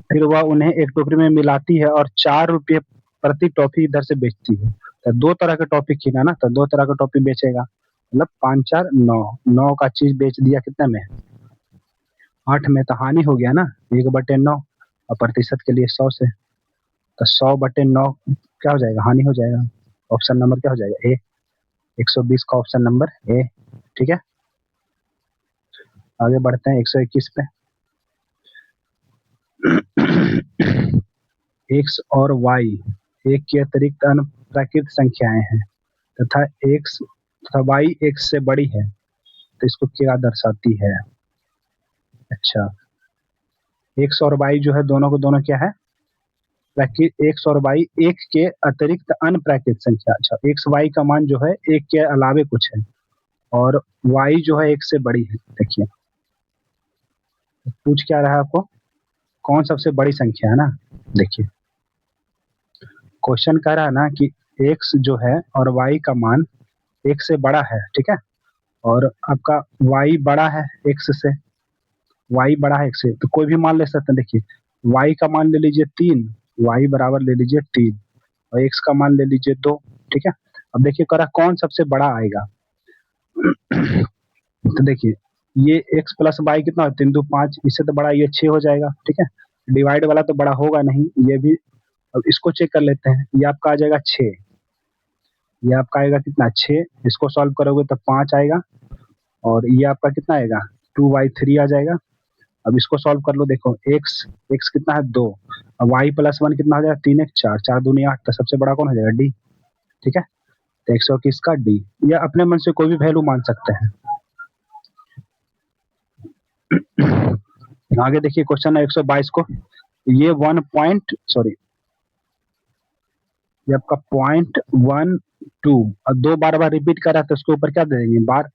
फिर वह उन्हें एक टोकरी में मिलाती है और 4 रुपये प्रति टॉफी इधर से बेचती है। तो दो तरह का टॉफी किना ना, तो दो तरह का टॉफी बेचेगा, मतलब 5 4 9, 9 का चीज बेच दिया कितने में 8 में, तो हानि हो गया ना 1/9, और प्रतिशत के लिए 100 से, तो 100/9 क्या हो जाएगा, हानि हो जाएगा। ऑप्शन नंबर क्या हो जाएगा ए, 120 का ऑप्शन नंबर ए। ठीक है, आगे बढ़ते हैं 121 पे। एक्स और वाई एक के अतिरिक्त अन्य प्राकृत संख्याएं हैं तथा एक्स तथा वाई एक्स से बड़ी है, तो इसको क्या दर्शाती है। अच्छा, एक्स और वाई जो है दोनों को दोनों क्या है, एक्स और वाई एक के अतिरिक्त अन्य प्राकृत संख्या। अच्छा, एक्स वाई का मान जो है एक के अलावे कुछ है, और वाई जो है एक से बड़ी है। देखिए पूछ क्या रहा है आपको, कौन सबसे बड़ी संख्या है ना। देखिए क्वेश्चन कह रहा है ना कि एक्स जो है और वाई का मान एक से बड़ा है। ठीक है, और आपका वाई बड़ा है एक्स से, वाई बड़ा है एक्स से, तो कोई भी मान ले सकते हैं। देखिए वाई का मान ले लीजिए 3, वाई बराबर ले लीजिए 3, और एक्स का मान ले लीजिए 2। ठीक है, अब देखिए कह रहा कौन सबसे बड़ा आएगा। तो देखिए ये एक्स प्लस वाई कितना है 3 2 5, इससे तो बड़ा ये 6 हो जाएगा। ठीक है, डिवाइड वाला तो बड़ा होगा नहीं ये भी। अब इसको चेक कर लेते हैं, ये आपका आ जाएगा 6, ये आपका आएगा कितना 6, इसको सॉल्व करोगे तो 5 आएगा, और ये आपका कितना आएगा 2y3 आ जाएगा। अब इसको सॉल्व कर लो, देखो एक्स एक्स कितना है 2, अब वाई प्लस 1 कितना हो जाएगा 3 1 4, 4 दूनी 8, तो सबसे बड़ा कौन हो जाएगा डी। ठीक है, तो 121 का डी, या अपने मन से कोई भी वैल्यू मान सकते हैं। आगे देखिए क्वेश्चन है 122 को, ये 1 पॉइंट सॉरी ये आपका 0.12 और दो बार बार रिपीट कर रहा है, तो उसके ऊपर क्या दे देंगे बार,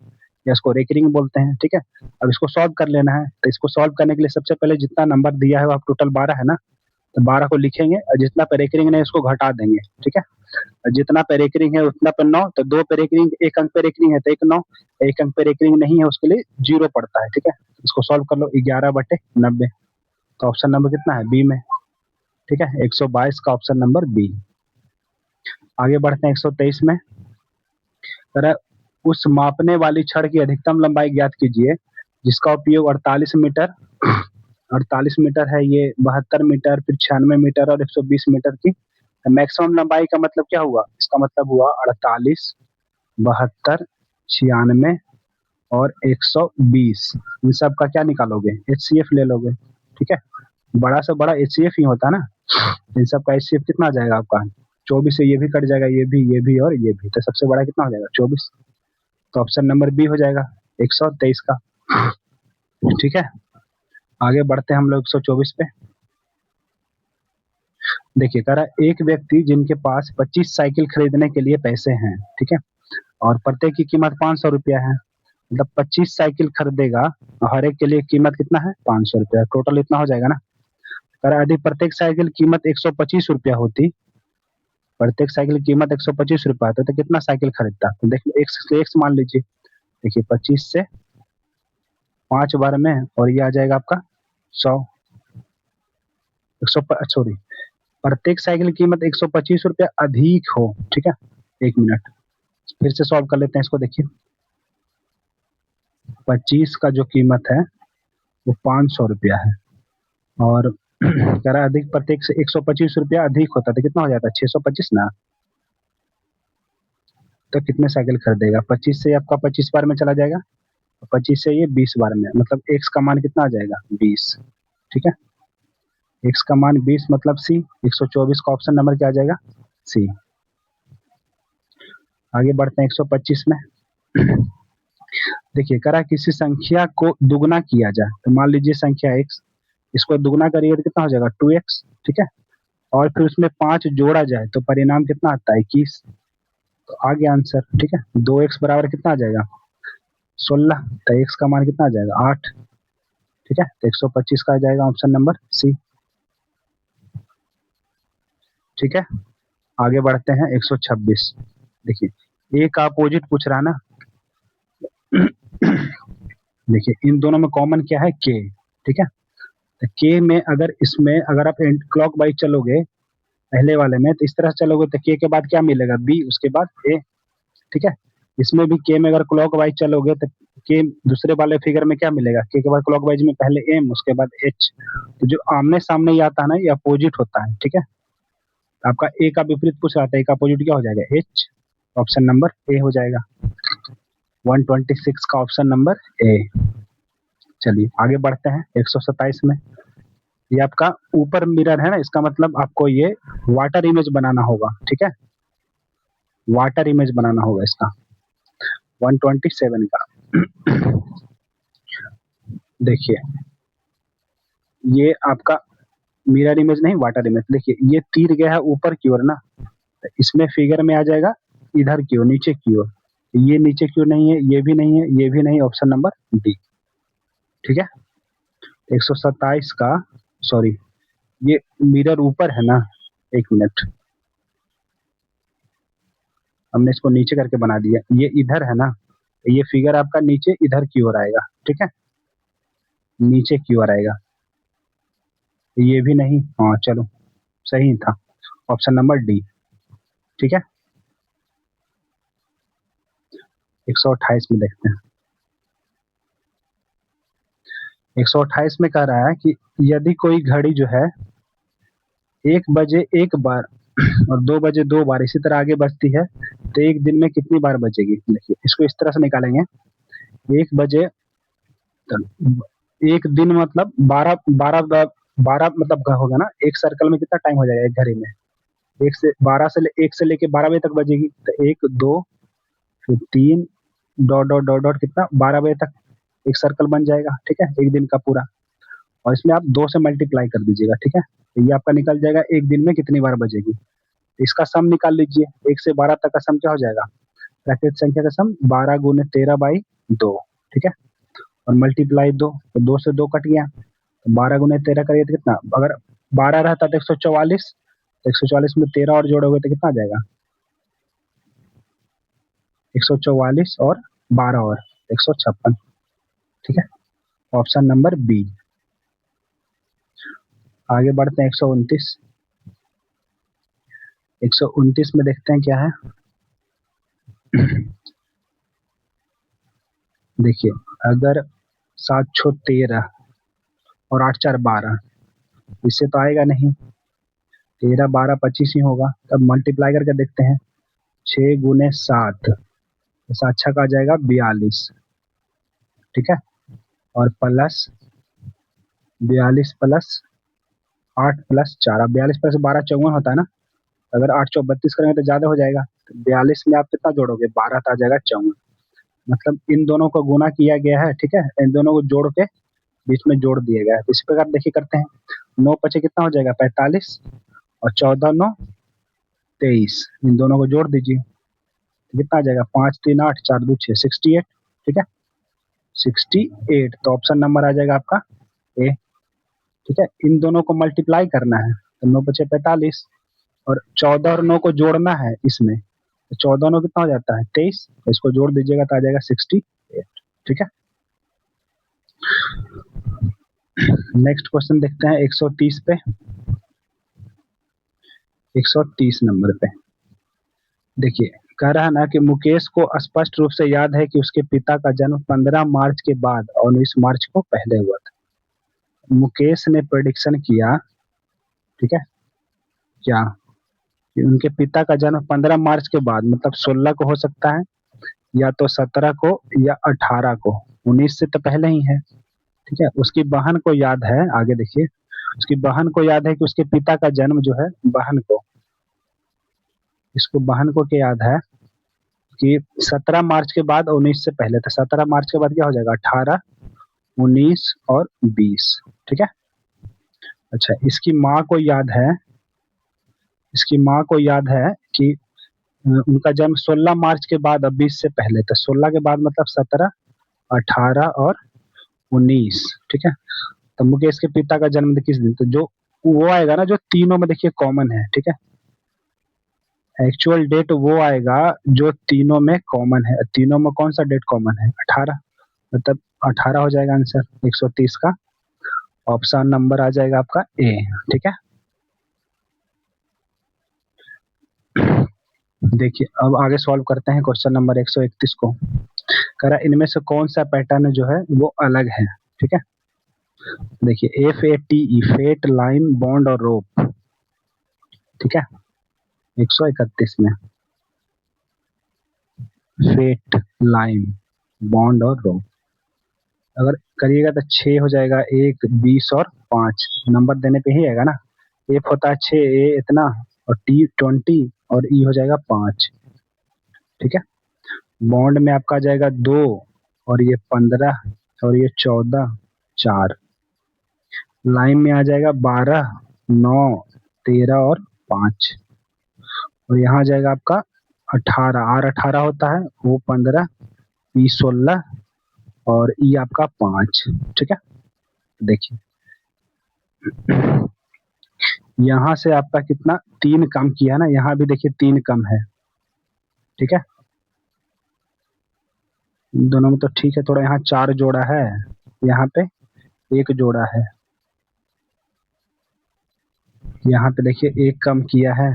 या इसको रेकरिंग बोलते हैं। ठीक है, अब इसको सॉल्व कर लेना है, तो इसको सॉल्व करने के लिए सबसे पहले जितना नंबर दिया है वो आप टोटल 12 है ना, तो 12 को लिखेंगे और जितना पे रेकरिंग नहीं उसको घटा देंगे। ठीक है, और जितना पे रेकरिंग है उतना पे 9, तो 2 पे रेकरिंग, 1 अंक पे रेकरिंग है तो 1 9, 1 अंक पे रेकरिंग नहीं है उसके लिए 0 पड़ता है। ठीक है, इसको सॉल्व कर लो 11/90, तो ऑप्शन नंबर कितना है बी में। ठीक है, 122 का ऑप्शन नंबर बी। आगे बढ़ते हैं 123 में। तरह उस मापने वाली छड़ की अधिकतम लंबाई ज्ञात कीजिए जिसका उपयोग 48 मीटर 48 मीटर है, ये 72 मीटर, फिर 96 मीटर और 120 मीटर की मैक्सिमम लंबाई का मतलब क्या हुआ, इसका मतलब हुआ 48, 72, 96 और 120। इन सब का क्या निकालोगे, एचसीएफ ले लोगे। ठीक है, बड़ा से बड़ा एचसीएफ ही होता है ना, इन सब का एचसीएफ कितना आ जाएगा आपका 24 से, ये भी कट जाएगा, ये भी और ये भी, तो सबसे बड़ा कितना हो जाएगा 24, तो ऑप्शन नंबर बी हो जाएगा 123 का। ठीक है, आगे बढ़ते हैं हम लोग 124 पे। देखिए कह रहा है एक व्यक्ति जिनके पास 25 साइकिल खरीदने के लिए पैसे हैं, ठीक है, और प्रत्येक की कीमत 500 रुपया है, मतलब 25 साइकिल खरीदेगा और हर एक के लिए कीमत कितना है 500 रुपया, टोटल इतना हो जाएगा ना। कह रहा है यदि प्रत्येक साइकिल कीमत 125 रुपया होती, प्रत्येक साइकिल की कीमत 125 रुपया होता तो कितना साइकिल खरीदता, तो देखिए एक्स से एक्स मान लीजिए। देखिए 25 से 5 बार में और ये आ जाएगा आपका 100, 100 सॉरी, प्रत्येक साइकिल की कीमत 125 रुपया अधिक हो, ठीक है। एक मिनट फिर से सॉल्व कर लेते हैं इसको। देखिए 25 का जो कीमत है वो 500 रुपया है और कह रहा है अधिक प्रत्येक से 125 रुपया अधिक होता तो कितना हो जाता, 625 ना। तो कितने साइकिल खरीदेगा, 25 से आपका 25 बार में चला जाएगा, 25 से ये 20 बार में, मतलब एक्स का मान कितना आ जाएगा 20, ठीक है। एक्स का मान 20 मतलब सी, 124 का ऑप्शन नंबर क्या आ जाएगा सी। आगे बढ़ते हैं 125 में। देखिए कह रहा है किसी संख्या को दुगना किया जाए, तो मान लीजिए संख्या x, इसको दुगना करिए तो कितना हो जाएगा 2x, ठीक है, और फिर उसमें 5 जोड़ा जाए तो परिणाम कितना आता है 21, तो आ गया आंसर, ठीक है। 2x बराबर कितना आ जाएगा 16, तो x का मान कितना आ जाएगा 8, ठीक है, तो 125 का आ जाएगा ऑप्शन नंबर सी, ठीक है। आगे बढ़ते हैं 126। देखिए एक अपोजिट पूछ रहा है ना। देखिए इन दोनों में कॉमन क्या है के, ठीक है, तो के में अगर इसमें अगर आप क्लॉक वाइज चलोगे पहले वाले में तो इस तरह से चलोगे तो के बाद क्या मिलेगा बी, उसके बाद ए, ठीक है। इसमें भी के में अगर क्लॉक वाइज चलोगे तो के दूसरे वाले फिगर में क्या मिलेगा, के बाद क्लॉक वाइज में पहले एम उसके बाद एच, तो जो आमने सामने ही आता है ना ये अपोजिट होता है, ठीक है। आपका ए का विपरीत पूछ रहा था, ए का अपोजिट क्या हो जाएगा एच, ऑप्शन नंबर ए हो जाएगा, 126 का ऑप्शन नंबर ए। चलिए आगे बढ़ते हैं 127 में। ये आपका ऊपर मिरर है ना, इसका मतलब आपको ये वाटर इमेज बनाना होगा, ठीक है, वाटर इमेज बनाना होगा इसका 127 का। देखिए ये आपका मिरर इमेज नहीं वाटर इमेज, देखिए ये तीर गया है ऊपर की ओर ना, तो इसमें फिगर में आ जाएगा इधर की ओर नीचे की ओर, ये नीचे की ओर नहीं है, ये भी नहीं है, ये भी नहीं, ऑप्शन नंबर डी, ठीक है। 127 का, सॉरी ये मिरर ऊपर है ना, एक मिनट, हमने इसको नीचे करके बना दिया, ये इधर है ना, ये फिगर आपका नीचे इधर की ओर आएगा, ठीक है, नीचे की ओर आएगा, ये भी नहीं, हाँ चलो सही था, ऑप्शन नंबर डी, ठीक है। 128 में देखते हैं। 128 में कह रहा है कि यदि कोई घड़ी जो है 1 बजे एक बार और 2 बजे 2 बार इसी तरह आगे बजती है तो एक दिन में कितनी बार बजेगी। देखिए इसको इस तरह से निकालेंगे, 1 बजे एक दिन मतलब 12 मतलब होगा ना, एक सर्कल में कितना टाइम हो जाएगा एक घड़ी में, एक से लेके 12 बजे तक बजेगी, तो एक दो फिर तीन डॉट डॉट डॉट डॉट कितना 12 बजे तक एक सर्कल बन जाएगा, ठीक है, एक दिन का पूरा, और इसमें आप 2 से मल्टीप्लाई कर दीजिएगा, ठीक है, तो ये आपका निकल जाएगा एक दिन में कितनी बार बजेगी। तो इसका सम निकाल लीजिए, 1 से 12 तक का सम क्या हो जाएगा, प्राकृतिक संख्या का सम 12 गुने 13/2, ठीक है, और मल्टीप्लाई 2, तो 2 से 2 कट गया, तो 12 गुने 13 करिए तो कितना, अगर 12 रहता तो 144, तो 144 में 13 और जोड़ोगे तो कितना आ जाएगा 144 और 12 और 156, ठीक है, ऑप्शन नंबर बी। आगे बढ़ते हैं 129। 129 में देखते हैं क्या है। देखिए अगर 7 6 13 और 8 4 12, इससे तो आएगा नहीं, 13 12 25 ही होगा, तब मल्टीप्लाई करके देखते हैं, 6 गुने 7, 7 का आ जाएगा 42, ठीक है, और प्लस 42 प्लस 8 प्लस 4, 42 प्लस 12 54 होता है ना, अगर 8 चौ 32 करेंगे तो ज़्यादा हो जाएगा, तो 42 में आप कितना जोड़ोगे 12 तो आ जाएगा 54, मतलब इन दोनों को गुना किया गया है, ठीक है, इन दोनों को जोड़ के बीच में जोड़ दिया गया है। इस प्रकार देखिए करते हैं, 9 पचे कितना हो जाएगा 45, और 14 9 23, इन दोनों को जोड़ दीजिए तो कितना आ जाएगा 5 3 8 4 2 6 68, ठीक है 68। तो ऑप्शन नंबर आ जाएगा आपका ए, ठीक है। इन दोनों को मल्टीप्लाई करना है तो 9 पचे 45, और 14 और 9 को जोड़ना है इसमें, तो 14 9 कितना हो जाता है 23, तो इसको जोड़ दीजिएगा तो आ जाएगा 68, ठीक है। नेक्स्ट क्वेश्चन देखते हैं 130 पे, 130 नंबर पे देखिए, कह रहा है ना कि मुकेश को स्पष्ट रूप से याद है कि उसके पिता का जन्म 15 मार्च के बाद और 19 मार्च को पहले हुआ था। मुकेश ने प्रेडिक्शन किया, ठीक है, क्या कि उनके पिता का जन्म 15 मार्च के बाद मतलब 16 को हो सकता है, या तो 17 को या 18 को, 19 से तो पहले ही है, ठीक है। उसकी बहन को याद है, आगे देखिए, उसकी बहन को याद है कि उसके पिता का जन्म जो है बहन को, इसको बहन को क्या याद है कि 17 मार्च के बाद 19 से पहले, तो 17 मार्च के बाद क्या हो जाएगा 18 19 और 20, ठीक है। अच्छा, इसकी माँ को याद है, इसकी माँ को याद है कि उनका जन्म 16 मार्च के बाद और 20 से पहले, तो 16 के बाद मतलब 17 18 और 19, ठीक है। तो मुकेश के पिता का जन्म किस दिन, तो जो वो आएगा ना जो तीनों में देखिए कॉमन है, ठीक है, एक्चुअल डेट वो आएगा जो तीनों में कॉमन है। तीनों में कौन सा डेट कॉमन है 18, मतलब 18 हो जाएगा आंसर 130 का, ऑप्शन नंबर आ जाएगा आपका ए, ठीक है। देखिए अब आगे सॉल्व करते हैं क्वेश्चन नंबर 131 को। कह रहा है इनमें से कौन सा पैटर्न जो है वो अलग है, ठीक है। देखिए FATE, फेट लाइम बॉन्ड और रोप, ठीक है 131 में फेट लाइम बॉन्ड और रोप अगर करिएगा तो 6 हो जाएगा, 1 20 और 5 नंबर देने पे ही आएगा ना। एफ होता है 6, ए इतना, और टी 20 और ई हो जाएगा 5, ठीक है। बॉन्ड में आपका आ जाएगा 2, और ये 15, और ये 14 4, लाइन में आ जाएगा 12 9 13 और 5, और यहाँ आ जाएगा आपका 18, आर 18 होता है, वो 15 पी 16 और ई आपका 5, ठीक है। देखिए यहाँ से आपका कितना 3 कम किया ना, यहाँ भी देखिए 3 कम है, ठीक है। दोनों में तो ठीक है, थोड़ा यहाँ 4 जोड़ा है, यहाँ पे 1 जोड़ा है, यहाँ पे देखिए 1 कम किया है,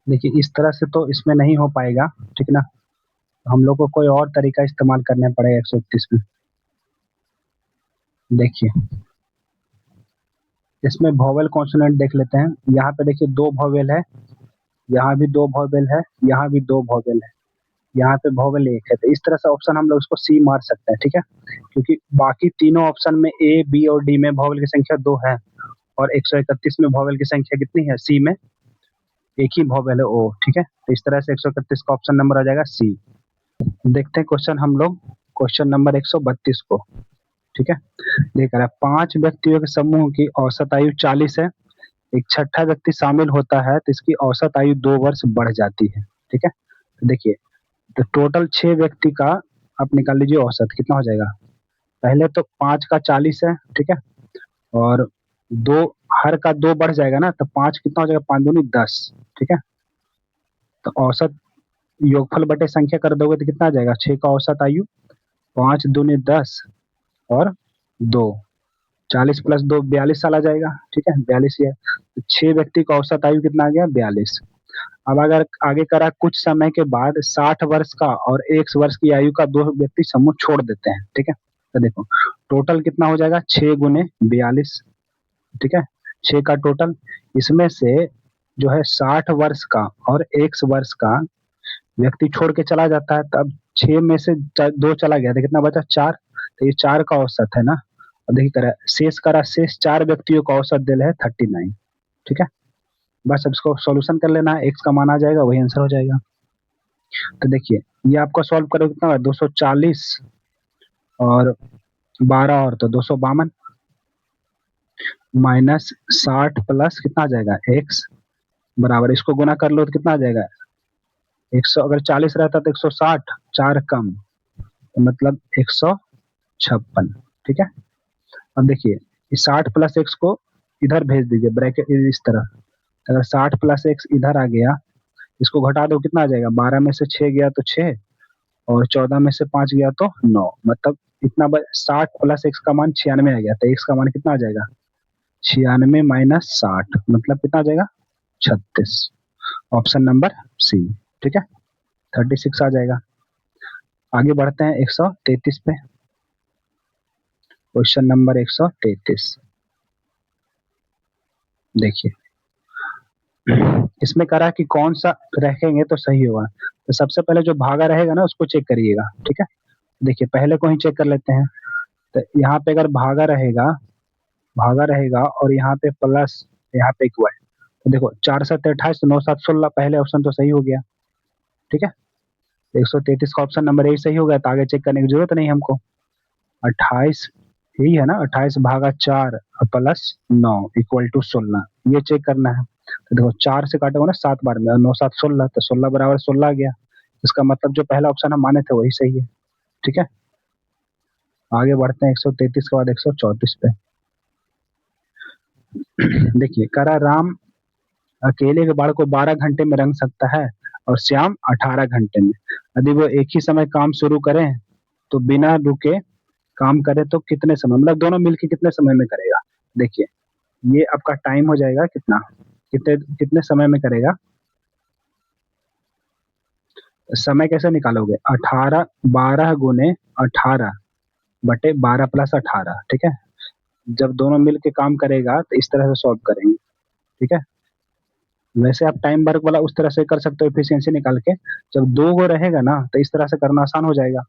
देखिए इस तरह से तो इसमें नहीं हो पाएगा, ठीक ना, हम लोग को कोई और तरीका इस्तेमाल करना पड़ेगा 131 में। देखिए इसमें वोवेल कॉन्सोनेंट देख लेते हैं, यहाँ पे देखिए 2 वोवेल है, यहाँ भी 2 वोवेल है, यहाँ भी 2 वोवेल है, यहाँ पे वोवेल 1 है, तो इस तरह से ऑप्शन हम लोग इसको सी मार सकते हैं, ठीक है, क्योंकि बाकी तीनों ऑप्शन में ए बी और डी में वोवेल की संख्या 2 है, और 131 में वोवेल की संख्या कितनी है, सी में एक ही वोवेल है ओ, ठीक है। तो इस तरह से 131 का ऑप्शन नंबर आ जाएगा सी। देखते हैं क्वेश्चन हम लोग, क्वेश्चन नंबर 132 को, ठीक है। देख रहा है 5 व्यक्तियों के समूह की औसत आयु 40 है, एक छठा व्यक्ति शामिल होता है तो इसकी औसत आयु 2 वर्ष बढ़ जाती है, ठीक है। तो देखिए, तो टोटल 6 व्यक्ति का आप निकाल लीजिए औसत कितना हो जाएगा, पहले तो 5 का 40 है, ठीक है, और 2 हर का 2 बढ़ जाएगा ना, तो 5 कितना हो जाएगा 5 दूनी 10, ठीक है। तो औसत योगफल बटे संख्या कर दोगे तो कितना आ जाएगा 6 का औसत आयु, 5 दूनी 10 और 2, 40 प्लस 2 42 साल आ जाएगा, ठीक है 42 ईयर। तो 6 व्यक्ति का औसत आयु कितना आ गया 42। अब अगर आगे करा कुछ समय के बाद 60 वर्ष का और 1 वर्ष की आयु का 2 व्यक्ति समूह छोड़ देते हैं, ठीक है। तो देखो टोटल कितना हो जाएगा 6 गुने 42, ठीक है 6 का टोटल, इसमें से जो है 60 वर्ष का और 1 वर्ष का व्यक्ति छोड़ के चला जाता है, तब 6 में से 2 चला गया तो कितना बचा 4, तो ये 4 का औसत है ना। अब देखिए करा शेष 4 व्यक्तियों का औसत दिल है 39, ठीक है। बस अब इसको सॉल्यूशन कर लेना है, एक्स का मान आ जाएगा, वही आंसर हो जाएगा। तो देखिए ये आपका सॉल्व करोगे कितना होगा, 240 और 12 और तो 252 माइनस 60 प्लस कितना आ जाएगा एक्स बराबर, इसको गुना कर लो तो कितना आ जाएगा 100, अगर 40 रहता तो 160, 4 कम तो मतलब 156। ठीक है, अब देखिए इस 60 प्लस एक्स को इधर भेज दीजिए ब्रैकेट इस तरह, अगर 60 प्लस एक्स इधर आ गया, इसको घटा दो कितना आ जाएगा, 12 में से 6 गया तो 6 और 14 में से 5 गया तो 9, मतलब इतना 60 प्लस एक्स का मान 96 आ गया, तो एक्स का मान कितना आ जाएगा 96 माइनस 60 मतलब कितना आ जाएगा 36, ऑप्शन नंबर सी। ठीक है, 36 आ जाएगा। आगे बढ़ते हैं 133 पे, क्वेश्चन नंबर 133 देखिए, इसमें करा कि कौन सा रखेंगे तो सही होगा, तो सबसे पहले जो भागा रहेगा ना उसको चेक करिएगा। ठीक है, देखिए पहले को ही चेक कर लेते हैं, तो यहाँ पे अगर भागा रहेगा और यहाँ पे प्लस यहाँ पे इक्वल, तो देखो 4 7 28 9 7 16, पहले ऑप्शन तो सही हो गया। ठीक है, 133 का ऑप्शन नंबर ए सही हो गया, तो आगे चेक करने की जरूरत नहीं हमको। 28 यही है ना, 28 भागा 4 प्लस 9 इक्वल टू 16, ये चेक करना है। तो देखो 4 से काटेगा ना 7 बार में और 9 7 16, तो 16 बराबर 16 आ गया, इसका मतलब जो पहला ऑप्शन हम माने थे वही सही है। ठीक है, आगे बढ़ते हैं 133 के बाद 134 पे। देखिए करा राम अकेले के बाल को 12 घंटे में रंग सकता है और श्याम 18 घंटे में, यदि वो एक ही समय काम शुरू करें तो बिना रुके काम करे तो कितने समय, मतलब दोनों मिलके कितने समय में करेगा। देखिए ये आपका टाइम हो जाएगा कितना, कितने कितने समय में करेगा, समय कैसे निकालोगे 18 12 गुने 18 बटे 12 प्लस 18। ठीक है, जब दोनों मिल के काम करेगा तो इस तरह से सॉल्व करेंगे। ठीक है, वैसे आप टाइम वर्क वाला उस तरह से कर सकते हो एफिशिएंसी निकाल के, जब दो गो रहेगा ना तो इस तरह से करना आसान हो जाएगा।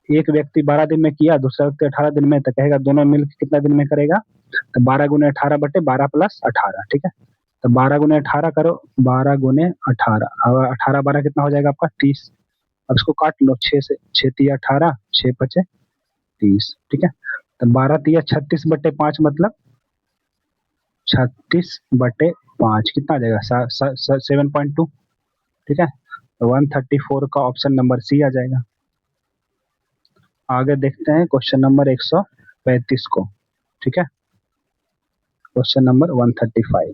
एक व्यक्ति 12 दिन में किया, दूसरा व्यक्ति 18 दिन में, तो कहेगा दोनों मिलकर कितना दिन में करेगा, तो 12 गुने 18 बटे 12 प्लस 18। ठीक है, तो 12 गुने 18 करो, 12 गुने 18 और 18 12 कितना हो जाएगा आपका 30। अब इसको काट लो, 6 से 6 तिया 18 6 पचे 30। ठीक है, तो 12 तिया 36 बटे 5 मतलब 36 बटे 5 कितना आ जाएगा 7.2। ठीक है, तो 134 का ऑप्शन नंबर सी आ जाएगा। आगे देखते हैं क्वेश्चन नंबर 135 को। ठीक है, क्वेश्चन नंबर 135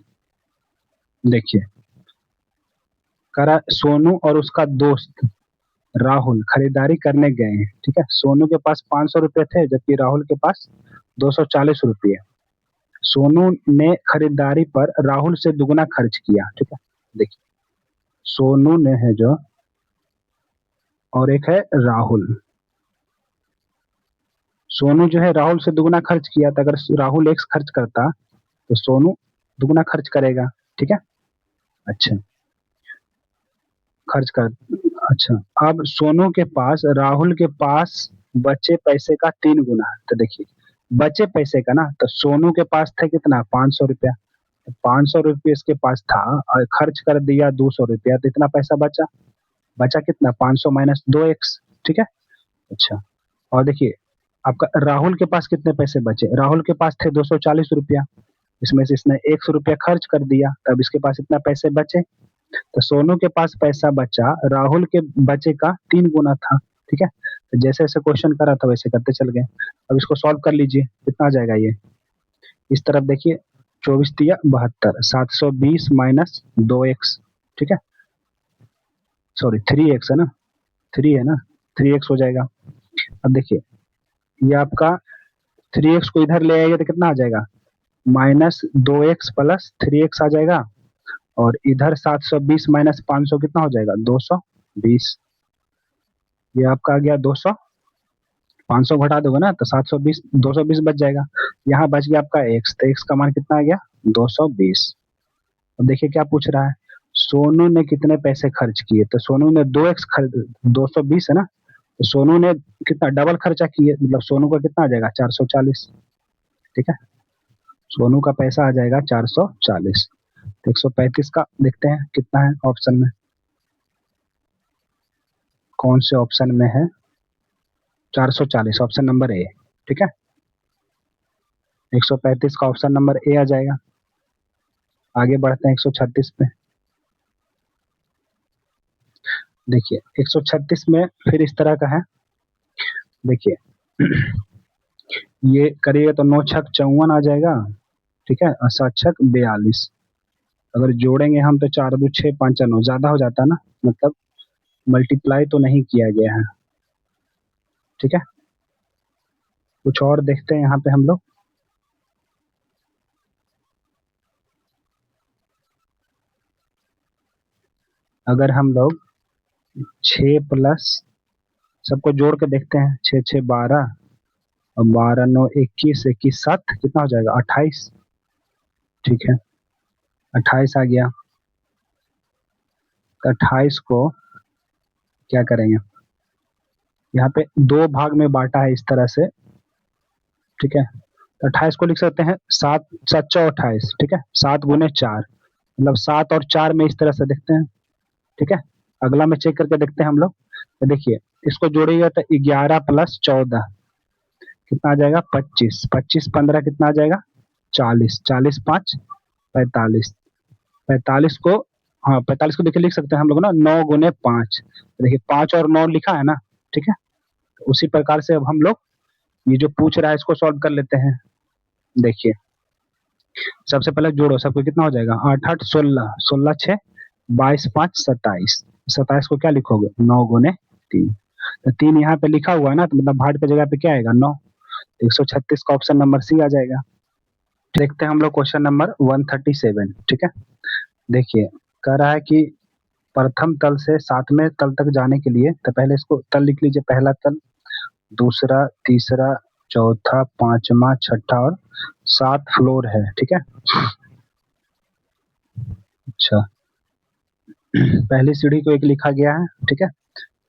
देखिए, करा सोनू और उसका दोस्त राहुल खरीदारी करने गए हैं। ठीक है, सोनू के पास 500 रुपए थे जबकि राहुल के पास 240 रुपये। सोनू ने खरीदारी पर राहुल से दुगना खर्च किया। ठीक है, देखिए सोनू ने है जो, और एक है राहुल। सोनू जो है राहुल से दुगना खर्च किया, तो अगर राहुल एक्स खर्च करता तो सोनू दुगना खर्च करेगा। ठीक है, अच्छा खर्च कर, अच्छा अब सोनू के पास राहुल के पास बचे पैसे का 3 गुना है। तो देखिए बचे पैसे का ना, तो सोनू के पास था कितना 500 रुपया, तो 500 रुपये इसके पास था और खर्च कर दिया 200 रुपया, तो इतना पैसा बचा, बचा कितना 500 माइनस 2x। ठीक है, अच्छा और देखिए आपका राहुल के पास कितने पैसे बचे, राहुल के पास थे 240 रुपया, इसमें से इसने 100 रुपया खर्च कर दिया, तब इसके पास इतना पैसे बचे, तो सोनू के पास पैसा बचा राहुल के बचे का 3 गुना था। ठीक है, तो जैसे जैसे क्वेश्चन करा था वैसे करते चल गए। अब इसको सॉल्व कर लीजिए, कितना आ जाएगा ये, इस तरफ देखिए 24 तिया 72, 720 माइनस 2x। ठीक है, सॉरी 3x है ना, 3 है ना, 3x हो जाएगा। अब देखिए ये आपका 3x को इधर ले आएगा तो कितना आ जाएगा -2x प्लस 3x आ जाएगा, और इधर 720 माइनस 500 कितना हो जाएगा 220, ये आपका आ गया 200, 500 घटा दोगे ना तो 720 220 बच जाएगा, यहाँ बच गया आपका x, तो x का मान कितना आ गया 220। अब देखिए क्या पूछ रहा है, सोनू ने कितने पैसे खर्च किए, तो सोनू ने 2x खर्च, 220 है ना, तो सोनू ने कितना डबल खर्चा किए, मतलब सोनू का कितना आ जाएगा 440। ठीक है, सोनू का पैसा आ जाएगा 440। तो 135 का देखते हैं कितना है ऑप्शन में, कौन से ऑप्शन में है, 440, ऑप्शन नंबर ए। ठीक है, 135 का ऑप्शन नंबर ए आ जाएगा। आगे बढ़ते हैं 136 पे। देखिए 136 में फिर इस तरह का है, देखिए ये करिएगा तो 9 छक 54 आ जाएगा। ठीक है, और 7 छक 42। अगर जोड़ेंगे हम तो 4 दो 6 5 9 ज्यादा हो जाता है ना, मतलब मल्टीप्लाई तो नहीं किया गया है। ठीक है, कुछ और देखते हैं यहाँ पे हम लोग। अगर हम लोग 6 प्लस सबको जोड़ के देखते हैं, 6 6 12 और 12 9 21, 21 7 कितना हो जाएगा 28। ठीक है, 28 आ गया। तो 28 को क्या करेंगे, यहाँ पे 2 भाग में बांटा है इस तरह से। ठीक है, तो 28 को लिख सकते हैं 7 7 चौ 28। ठीक है, 7 गुने 4, मतलब 7 और 4 में इस तरह से देखते हैं। ठीक है, अगला में चेक करके देखते हैं हम लोग। तो देखिए इसको जोड़िएगा तो 11 प्लस 14 कितना आ जाएगा 25, 25 15 कितना आ जाएगा 40, 40 5 45, 45 को, हाँ 45 को देखिए लिख सकते हैं हम लोग ना 9 गुने 5। देखिए 5 और 9 लिखा है ना। ठीक है, तो उसी प्रकार से अब हम लोग ये जो पूछ रहा है इसको सॉल्व कर लेते हैं। देखिए सबसे पहले जोड़ो, सबको कितना हो जाएगा 8 8 16, 16 6 22 5 27। 27 को क्या लिखोगे 9 गुने 3। तो 3 यहाँ पे लिखा हुआ है ना, तो मतलब भाट की जगह पे क्या आएगा 9। 136 का ऑप्शन नंबर सी आ जाएगा। देखते हैं हम लोग क्वेश्चन नंबर 137। ठीक है, देखिए कह रहा है कि प्रथम तल से सातवें तल तक जाने के लिए, तो पहले इसको तल लिख लीजिए, पहला तल, दूसरा, तीसरा, चौथा, पांचवा, छठा और 7 फ्लोर है। ठीक है, अच्छा पहली सीढ़ी को एक लिखा गया है। ठीक है,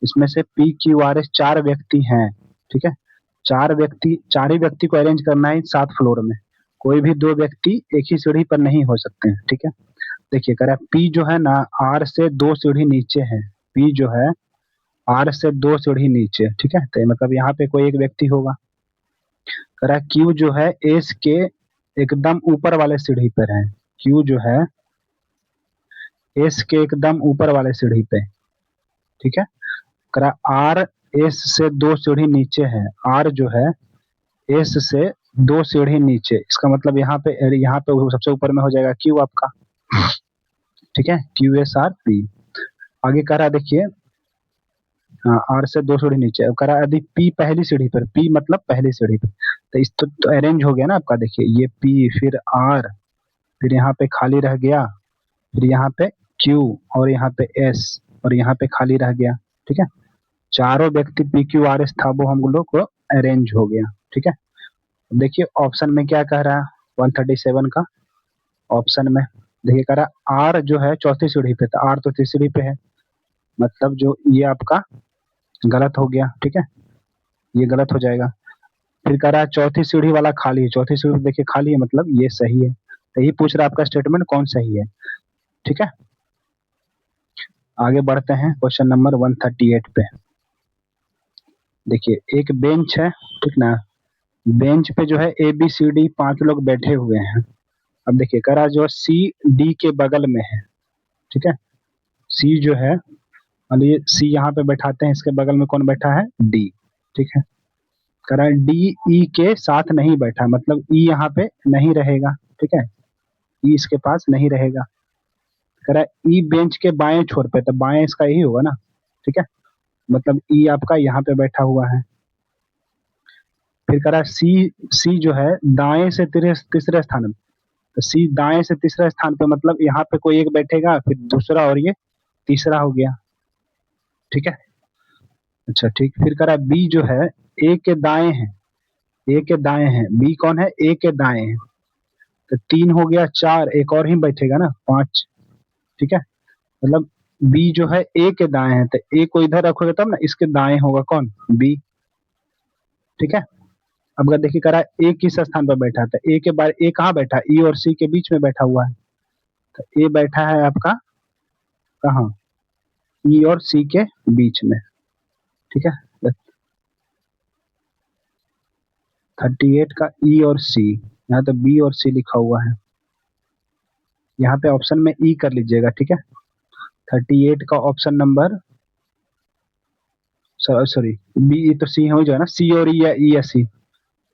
इसमें से पी क्यू आर एस 4 व्यक्ति हैं। ठीक है, 4 व्यक्ति, 4 ही व्यक्ति को अरेंज करना है 7 फ्लोर में, कोई भी 2 व्यक्ति एक ही सीढ़ी पर नहीं हो सकते हैं। ठीक है, देखिए कह रहा है पी जो है ना आर से 2 सीढ़ी नीचे है, पी जो है आर से 2 सीढ़ी नीचे। ठीक है, तो मतलब यहाँ पे कोई एक व्यक्ति होगा। कह रहा है क्यू जो है एस के एकदम ऊपर वाले सीढ़ी पर है, क्यू जो है एस के एकदम ऊपर वाले सीढ़ी पे। ठीक है, कह रहा आर एस से 2 सीढ़ी नीचे है, आर जो है एस से 2 सीढ़ी नीचे, इसका मतलब यहाँ पे वो सबसे ऊपर में हो जाएगा क्यू आपका। ठीक है, क्यू एस आर पी। आगे कह रहा है देखिए आर से 2 सीढ़ी नीचे, कह रहा है यदि पी पहली सीढ़ी पर, पी मतलब पहली सीढ़ी पर, तो इस तो अरेंज हो गया ना आपका। देखिए ये पी फिर आर, फिर यहाँ पे खाली रह गया, फिर यहाँ पे क्यू और यहाँ पे एस और यहाँ पे खाली रह गया। ठीक है, चारों व्यक्ति पी क्यू आर एस था वो हम लोग को अरेंज हो गया। ठीक है, देखिए ऑप्शन में क्या कह रहा है 137 का ऑप्शन में, देखिए कह रहा आर जो है चौथी सीढ़ी पे था, आर तो तीसरी पे है, मतलब जो ये आपका गलत हो गया। ठीक है, ये गलत हो जाएगा। फिर कह रहा है चौथी सीढ़ी वाला खाली है, चौथी सीढ़ी देखिए खाली है, मतलब ये सही है। तो यही पूछ रहा है आपका स्टेटमेंट कौन सही है। ठीक है, आगे बढ़ते हैं क्वेश्चन नंबर 138 पे। देखिए एक बेंच है, ठीक ना, बेंच पे जो है ए बी सी डी 5 लोग बैठे हुए हैं। अब देखिए कह रहा है जो सी डी के बगल में है। ठीक है, सी जो है, मान लीजिए सी यहाँ पे बैठाते हैं, इसके बगल में कौन बैठा है डी। ठीक है, कह रहा है डी ई के साथ नहीं बैठा, मतलब ई यहाँ पे नहीं रहेगा। ठीक है, ई इसके पास नहीं रहेगा। कह रहा है ई बेंच के बाएं छोर पे, तो बाएं इसका यही होगा ना। ठीक है, मतलब ई आपका यहाँ पे बैठा हुआ है। फिर कह रहा है सी, सी जो है दाएं से तीसरे स्थान में, तो सी दाएं से तीसरे स्थान पे, मतलब यहाँ पे कोई एक बैठेगा, फिर दूसरा और ये तीसरा हो गया। ठीक है, अच्छा ठीक, फिर कह रहा है बी जो है ए के दाएं है, ए के दाएं है, बी कौन है ए के दाएं है, तो 3 हो गया, 4 एक और ही बैठेगा ना 5। ठीक है, मतलब बी जो है ए के दाएं है, तो ए को इधर रखोगे तब ना, इसके दाएं होगा कौन बी। ठीक है, अब अगर देखिए कह रहा है ए किस स्थान पर बैठा था, ए के बारे ए कहाँ बैठा, ई और सी के बीच में बैठा हुआ है। तो ए बैठा है आपका कहाँ, ई और सी के बीच में, ठीक है। 38 का ई और सी, यहाँ तो बी और सी लिखा हुआ है, यहाँ पे ऑप्शन में ई कर लीजिएगा, ठीक है। 38 का ऑप्शन नंबर, सॉरी बी तो सी हो जो है ना, सी और ई या ई या सी,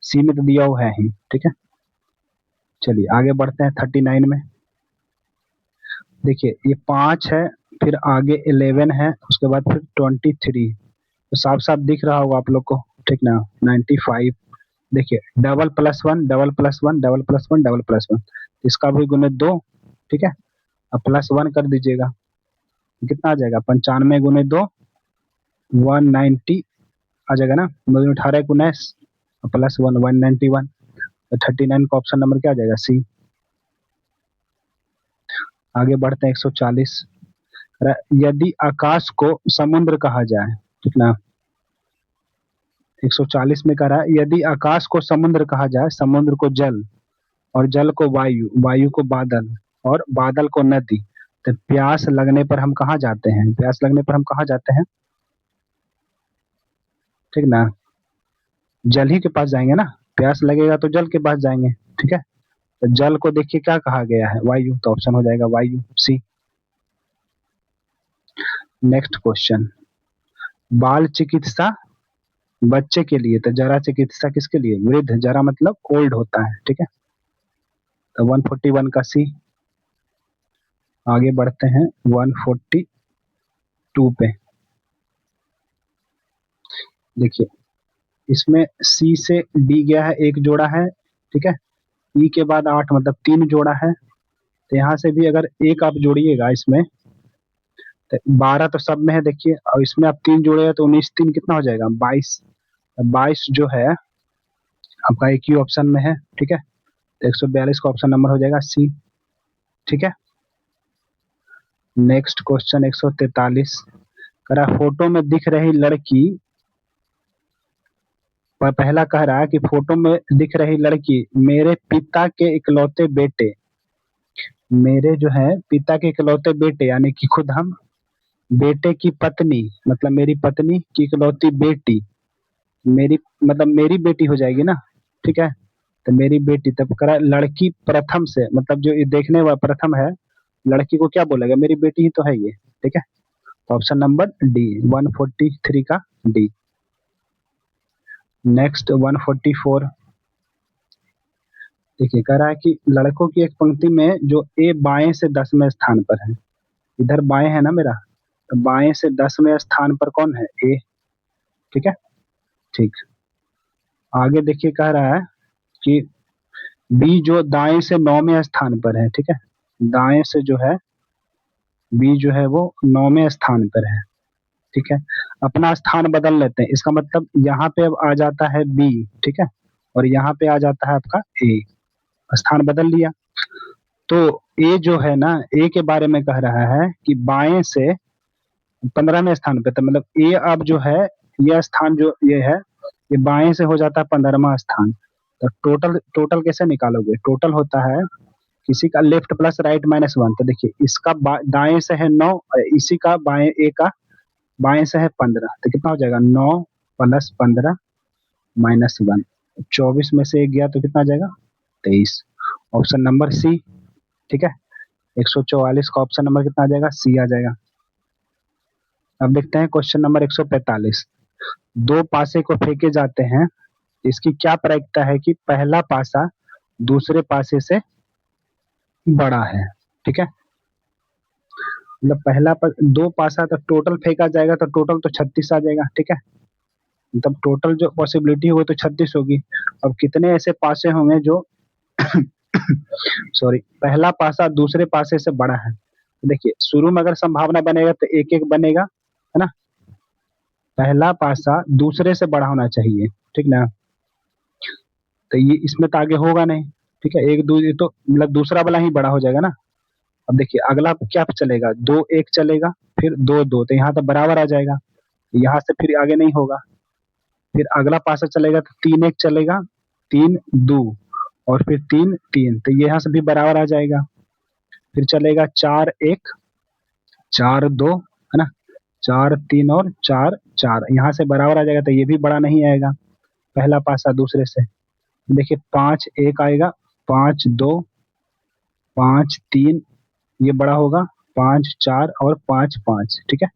सी में तो दिया हुआ है ही, ठीक है। चलिए आगे बढ़ते हैं 39 में। देखिए ये 5 है, फिर आगे 11 है, उसके बाद फिर 23, तो साफ साफ दिख रहा होगा आप लोग को, ठीक ना। 95, देखिए double plus one double plus one double plus one double plus one, इसका भी गुने 2, ठीक है। अब प्लस 1 कर दीजिएगा, कितना आ जाएगा, 95 गुने 2 190 आ जाएगा ना, 18 19 प्लस 1 191, तो 39 का ऑप्शन नंबर क्या आ जाएगा, सी। आगे बढ़ते हैं 140, यदि आकाश को समुद्र कहा जाए, कितना 140 में कह रहा है, यदि आकाश को समुद्र कहा जाए, समुद्र को जल, और जल को वायु, वायु को बादल, और बादल को नदी, तो प्यास लगने पर हम कहाँ जाते हैं, प्यास लगने पर हम कहाँ जाते हैं, ठीक ना, जल ही के पास जाएंगे ना, प्यास लगेगा तो जल के पास जाएंगे, ठीक है। तो जल को देखिए क्या कहा गया है, वायु, तो ऑप्शन हो जाएगा वायु, सी। नेक्स्ट क्वेश्चन, बाल चिकित्सा बच्चे के लिए, तो जरा चिकित्सा किसके लिए, वृद्ध, जरा मतलब ओल्ड होता है, ठीक है। तो 141 का सी। आगे बढ़ते हैं 142 पे। देखिए इसमें सी से डी गया है, एक जोड़ा है, ठीक है। ई के बाद 8 मतलब 3 जोड़ा है, तो यहाँ से भी अगर एक आप जोड़िएगा इसमें, तो 12 तो सब में है देखिए, और इसमें आप 3 जोड़ेगा तो 19 3 कितना हो जाएगा, 22। 22 जो है आपका एक ही ऑप्शन में है, ठीक है। तो 142 का ऑप्शन नंबर हो जाएगा सी, ठीक है। नेक्स्ट क्वेश्चन 143, कह रहा फोटो में दिख रही लड़की, पर पहला कह रहा है कि फोटो में दिख रही लड़की मेरे पिता के इकलौते बेटे, मेरे जो है पिता के इकलौते बेटे, यानी कि खुद हम, बेटे की पत्नी मतलब मेरी पत्नी की इकलौती बेटी, मेरी मतलब मेरी बेटी हो जाएगी ना, ठीक है। तो मेरी बेटी, तब करा लड़की प्रथम से, मतलब जो ये देखने वाला प्रथम है, लड़की को क्या बोलेगा, मेरी बेटी ही तो है ये, ठीक है। तो ऑप्शन नंबर डी, 143 का डी। नेक्स्ट 144, देखिए कह रहा है कि लड़कों की एक पंक्ति में जो ए बाएं से 10वें स्थान पर है, इधर बाएं है ना मेरा, तो बाएं से 10वें स्थान पर कौन है, ए, ठीक है। ठीक, आगे देखिए कह रहा है कि बी जो दाएं से 9वें स्थान पर है, ठीक है। दाएं से जो है बी जो है वो 9वें स्थान पर है, ठीक है। अपना स्थान बदल लेते हैं, इसका मतलब यहाँ पे अब आ जाता है बी, ठीक है, और यहाँ पे आ जाता है आपका ए, स्थान बदल लिया। तो ए जो है ना, ए के बारे में कह रहा है कि बाएं से 15वें स्थान पे, तो मतलब ए अब जो है, यह स्थान जो ये है, ये बाएं से हो जाता है 15वां स्थान। तो टोटल टोटल कैसे निकालोगे, टोटल होता है किसी का लेफ्ट प्लस राइट माइनस 1, तो देखिए इसका दाएं से है 9, इसी का बाएं ए का बाएं से है 15, तो कितना हो जाएगा 9 प्लस 15 माइनस 1, 24 में से एक गया तो कितना आ जाएगा 23, ऑप्शन नंबर सी, ठीक है। 144 का ऑप्शन नंबर कितना आ जाएगा, सी आ जाएगा। अब देखते हैं क्वेश्चन नंबर 145, दो पासे को फेंके जाते हैं, इसकी क्या प्रायिकता है कि पहला पासा दूसरे पासे से बड़ा है, ठीक है। मतलब पहला दो पासा तो टोटल फेंका जाएगा, तो टोटल तो 36 आ जाएगा, ठीक है। मतलब टोटल जो पॉसिबिलिटी होगी तो 36 होगी। अब कितने ऐसे पासे होंगे जो सॉरी पहला पासा दूसरे पासे से बड़ा है, तो देखिए शुरू में अगर संभावना बनेगा तो एक एक बनेगा, है ना। पहला पासा दूसरे से बड़ा होना चाहिए, ठीक ना, तो ये इसमें तो आगे होगा नहीं, ठीक है। एक दो, ये तो मतलब दूसरा वाला ही बड़ा हो जाएगा ना। अब देखिए अगला क्या चलेगा, 2 1 चलेगा, फिर 2 2, तो यहाँ तो बराबर आ जाएगा, यहाँ से फिर आगे नहीं होगा। फिर अगला पासा चलेगा तो 3 1 चलेगा, 3 2, और फिर 3 3, तो ये यहाँ से भी बराबर आ जाएगा। फिर चलेगा 4 1, 4 2, है ना, 4 3 और 4 4, यहाँ से बराबर आ जाएगा तो ये भी बड़ा नहीं आएगा पहला पासा दूसरे से। देखिए 5 1 आएगा, 5 2, 5 3, ये बड़ा होगा, 5 4 और 5 5, ठीक है।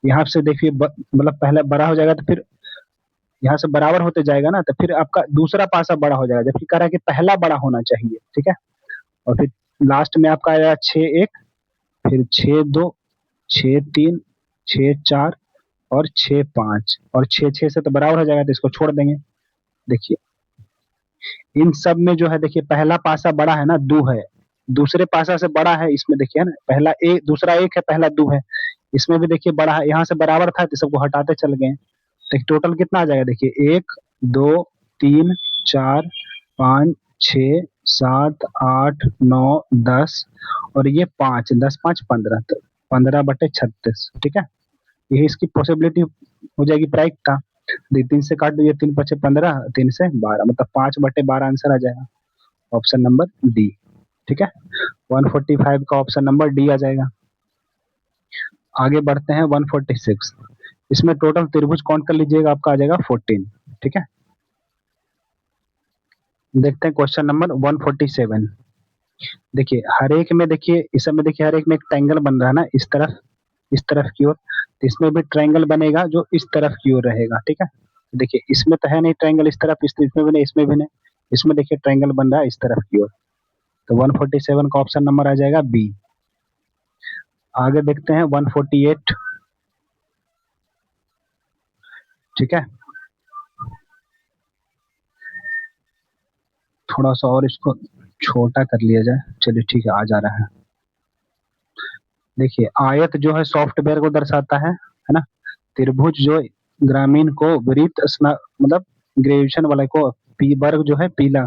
यहाँ से देखिए मतलब पहला बड़ा हो जाएगा तो फिर यहाँ से बराबर होते जाएगा ना, तो फिर आपका दूसरा पासा बड़ा हो जाएगा, जबकि कह रहा है कि पहला बड़ा होना चाहिए, ठीक है। और फिर लास्ट में आपका आएगा 6 1, फिर 6 2, 6 3, 6 4 और 6 5, और 6 6 से तो बराबर हो जाएगा तो इसको छोड़ देंगे। देखिए इन सब में जो है, देखिए पहला पासा बड़ा है ना, दो है, दूसरे पासा से बड़ा है, इसमें देखिए है ना, पहला एक दूसरा एक है, पहला दो है, इसमें भी देखिए बड़ा है, यहाँ से बराबर था तो सबको हटाते चल गए। तो टोटल कितना आ जाएगा, देखिए 1 2 3 4 5 6 7 8 9 10 और ये 5, 10 5 15, तो 15/36, ठीक है। यही इसकी पॉसिबिलिटी हो जाएगी प्रायिकता। 3 से काट दो, ये 3 5 15, 3 से 12, मतलब 5/12 आंसर आ जाएगा, ऑप्शन नंबर डी, ठीक है। 145 का ऑप्शन नंबर डी आ जाएगा। आगे बढ़ते हैं 146, इसमें टोटल त्रिभुज काउंट कर लीजिएगा, आपका आ जाएगा 14, ठीक है। देखते हैं क्वेश्चन नंबर 147। देखिए हर एक में, देखिए इस समय देखिए हर एक में एक ट्रायंगल बन रहा है ना, इस तरफ की ओर, तो इसमें भी ट्रायंगल बनेगा जो इस तरफ की ओर रहेगा, ठीक है। देखिए इसमें तो है नहीं ट्रायंगल इस तरफ, इसमें भी नहीं, इसमें भी नहीं, इसमें देखिए ट्रायंगल बन रहा है इस तरफ की ओर, तो 147 का ऑप्शन नंबर आ जाएगा बी। आगे देखते हैं 148, ठीक है। थोड़ा सा और इसको छोटा कर लिया जाए, चलिए ठीक है, आ जा रहा है। देखिए आयत जो है सॉफ्टवेयर को दर्शाता है ना, त्रिभुज जो ग्रामीण को, वृत्त मतलब ग्रेजुएशन वाले को, पी वर्ग जो है पीला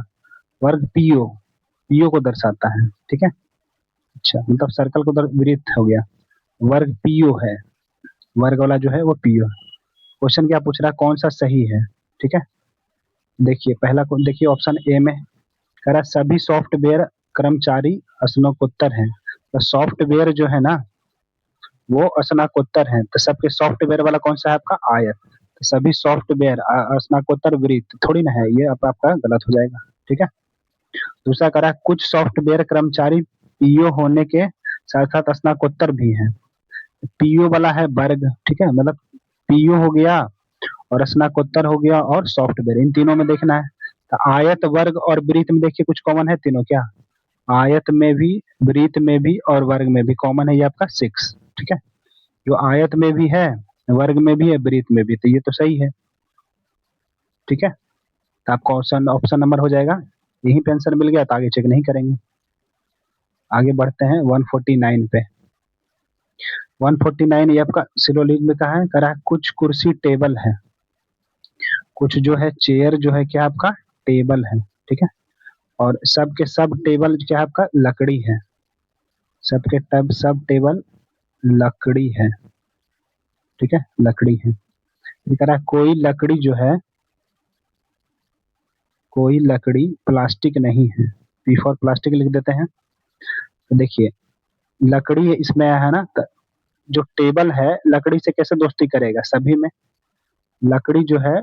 वर्ग पीओ को दर्शाता है, ठीक है। अच्छा मतलब सर्कल को वृत्त हो गया, वर्ग पीओ है, वर्ग वाला जो है वो पीओ। क्वेश्चन क्या पूछ रहा है, कौन सा सही है, ठीक है। देखिए पहला देखिए ऑप्शन ए में कह रहा है सभी सॉफ्टवेयर कर्मचारी स्नातकोत्तर हैं, तो सॉफ्टवेयर जो है ना वो स्नातकोत्तर है, तो सबके सॉफ्टवेयर वाला कौन सा है, आपका आयत, तो सभी सॉफ्टवेयर स्नातकोत्तर वृत्त थोड़ी ना है, ये आपका गलत हो जाएगा, ठीक है। दूसरा कह रहा है कुछ सॉफ्टवेयर कर्मचारी पीओ होने के साथ साथ स्नातकोत्तर भी हैं, पीओ वाला है वर्ग, ठीक है, मतलब पीओ हो गया और स्नातकोत्तर हो गया और सॉफ्टवेयर, इन तीनों में देखना है। तो आयत वर्ग और वृत्त में देखिए कुछ कॉमन है तीनों, क्या आयत में भी, वृत्त में भी और वर्ग में भी कॉमन है, ये आपका 6, ठीक है। जो आयत में भी है, वर्ग में भी है, वृत्त में भी, तो ये तो सही है, ठीक है। तो आपका ऑप्शन नंबर हो जाएगा, यही पे आंसर मिल गया तो आगे चेक नहीं करेंगे। आगे बढ़ते हैं 149 पे। 149 ये आपका सिलोलिक में कहा है, कह रहा है कुछ कुर्सी टेबल है, कुछ जो है चेयर जो है क्या आपका टेबल है, ठीक है। और सब के सब टेबल क्या है आपका लकड़ी है, सबके सब टेबल लकड़ी है, ठीक है, लकड़ी है। ये कह रहा है कोई लकड़ी प्लास्टिक नहीं है, पी फॉर प्लास्टिक लिख देते हैं। तो देखिए लकड़ी इसमें है ना, तो जो टेबल है लकड़ी से कैसे दोस्ती करेगा, सभी में, लकड़ी जो है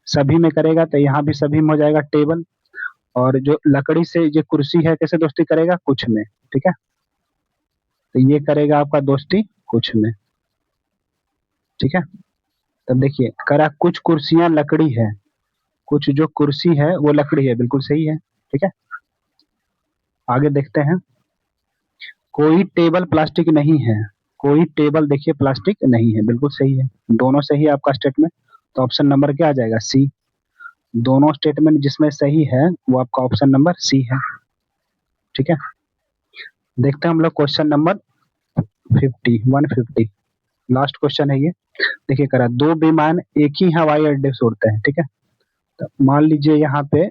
सभी में करेगा, तो यहाँ भी सभी में हो जाएगा टेबल, और जो लकड़ी से ये कुर्सी है कैसे दोस्ती करेगा, कुछ में, ठीक है। तो ये करेगा आपका दोस्ती कुछ में, ठीक है। तब देखिए करा कुछ कुर्सियां लकड़ी है, कुछ जो कुर्सी है वो लकड़ी है, बिल्कुल सही है, ठीक है। आगे देखते हैं कोई टेबल प्लास्टिक नहीं है, कोई टेबल देखिए प्लास्टिक नहीं है, बिल्कुल सही है, दोनों सही है आपका स्टेटमेंट। तो ऑप्शन नंबर क्या आ जाएगा, सी। दोनों स्टेटमेंट जिसमें सही है वो आपका ऑप्शन नंबर सी है, ठीक है। देखते हैं हम लोग क्वेश्चन नंबर 150, लास्ट क्वेश्चन है ये। देखिए करा दो विमान एक ही हवाई अड्डे से उड़ते हैं, ठीक है। तो मान लीजिए यहाँ पे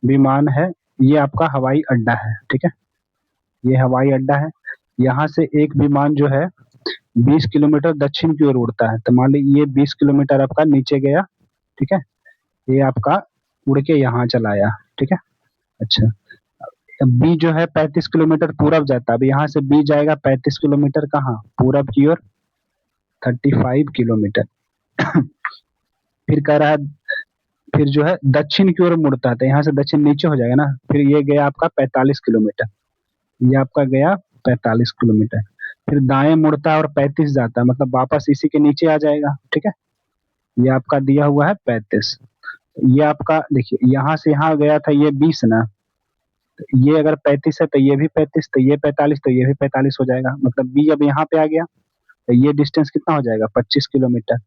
विमान है, ये आपका हवाई अड्डा है, ठीक है, ये हवाई अड्डा है। यहाँ से एक विमान जो है 20 किलोमीटर दक्षिण की ओर उड़ता है, तो मान लीजिए ये 20 किलोमीटर आपका नीचे गया, ठीक है, ये आपका उड़ के यहाँ चला आया, ठीक है। अच्छा बी जो है 35 किलोमीटर पूरब जाता है। अब यहाँ से बी जाएगा 35 किलोमीटर कहाँ, पूरब की ओर 35 किलोमीटर। फिर कह रहा है, फिर जो है दक्षिण की ओर मुड़ता है, तो यहाँ से दक्षिण नीचे हो जाएगा ना, फिर ये गया आपका 45 किलोमीटर, ये आपका गया 45 किलोमीटर। फिर दाएं मुड़ता है और 35 जाता है, मतलब वापस इसी के नीचे आ जाएगा, ठीक है। ये आपका दिया हुआ है 35। ये आपका देखिए यहाँ से यहाँ गया था ये 20 ना, तो ये अगर 35 है तो ये भी 35, तो ये 45, तो ये भी 45 हो जाएगा, मतलब बी अब यहाँ पे आ गया, तो ये डिस्टेंस कितना हो जाएगा 25 किलोमीटर।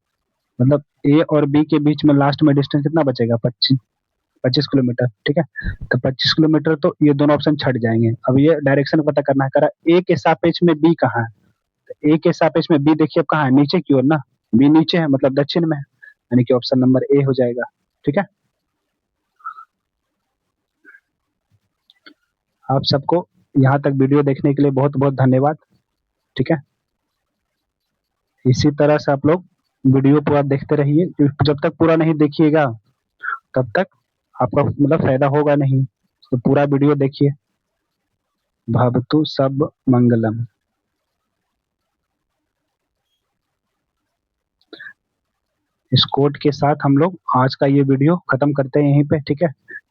मतलब ए और बी के बीच में लास्ट में डिस्टेंस कितना बचेगा 25 किलोमीटर, ठीक है। तो 25 किलोमीटर, तो ये दोनों ऑप्शन छट जाएंगे। अब ये डायरेक्शन पता करना है, करा ए के सापेक्ष में बी कहाँ है, तो ए के सापेक्ष में बी देखिए अब कहाँ है, नीचे की ओर ना, बी नीचे है मतलब दक्षिण में है, यानी कि ऑप्शन नंबर ए हो जाएगा, ठीक है। आप सबको यहाँ तक वीडियो देखने के लिए बहुत बहुत धन्यवाद, ठीक है। इसी तरह से आप लोग वीडियो पूरा देखते रहिए, क्योंकि जब तक पूरा नहीं देखिएगा तब तक आपका मतलब फायदा होगा नहीं, तो पूरा वीडियो देखिए। भवतु सब मंगलम। इस कोड के साथ हम लोग आज का ये वीडियो खत्म करते हैं यहीं पे, ठीक है।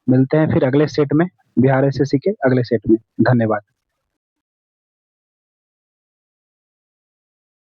मिलते हैं फिर अगले सेट में, बिहार एसएससी के अगले सेट में। धन्यवाद।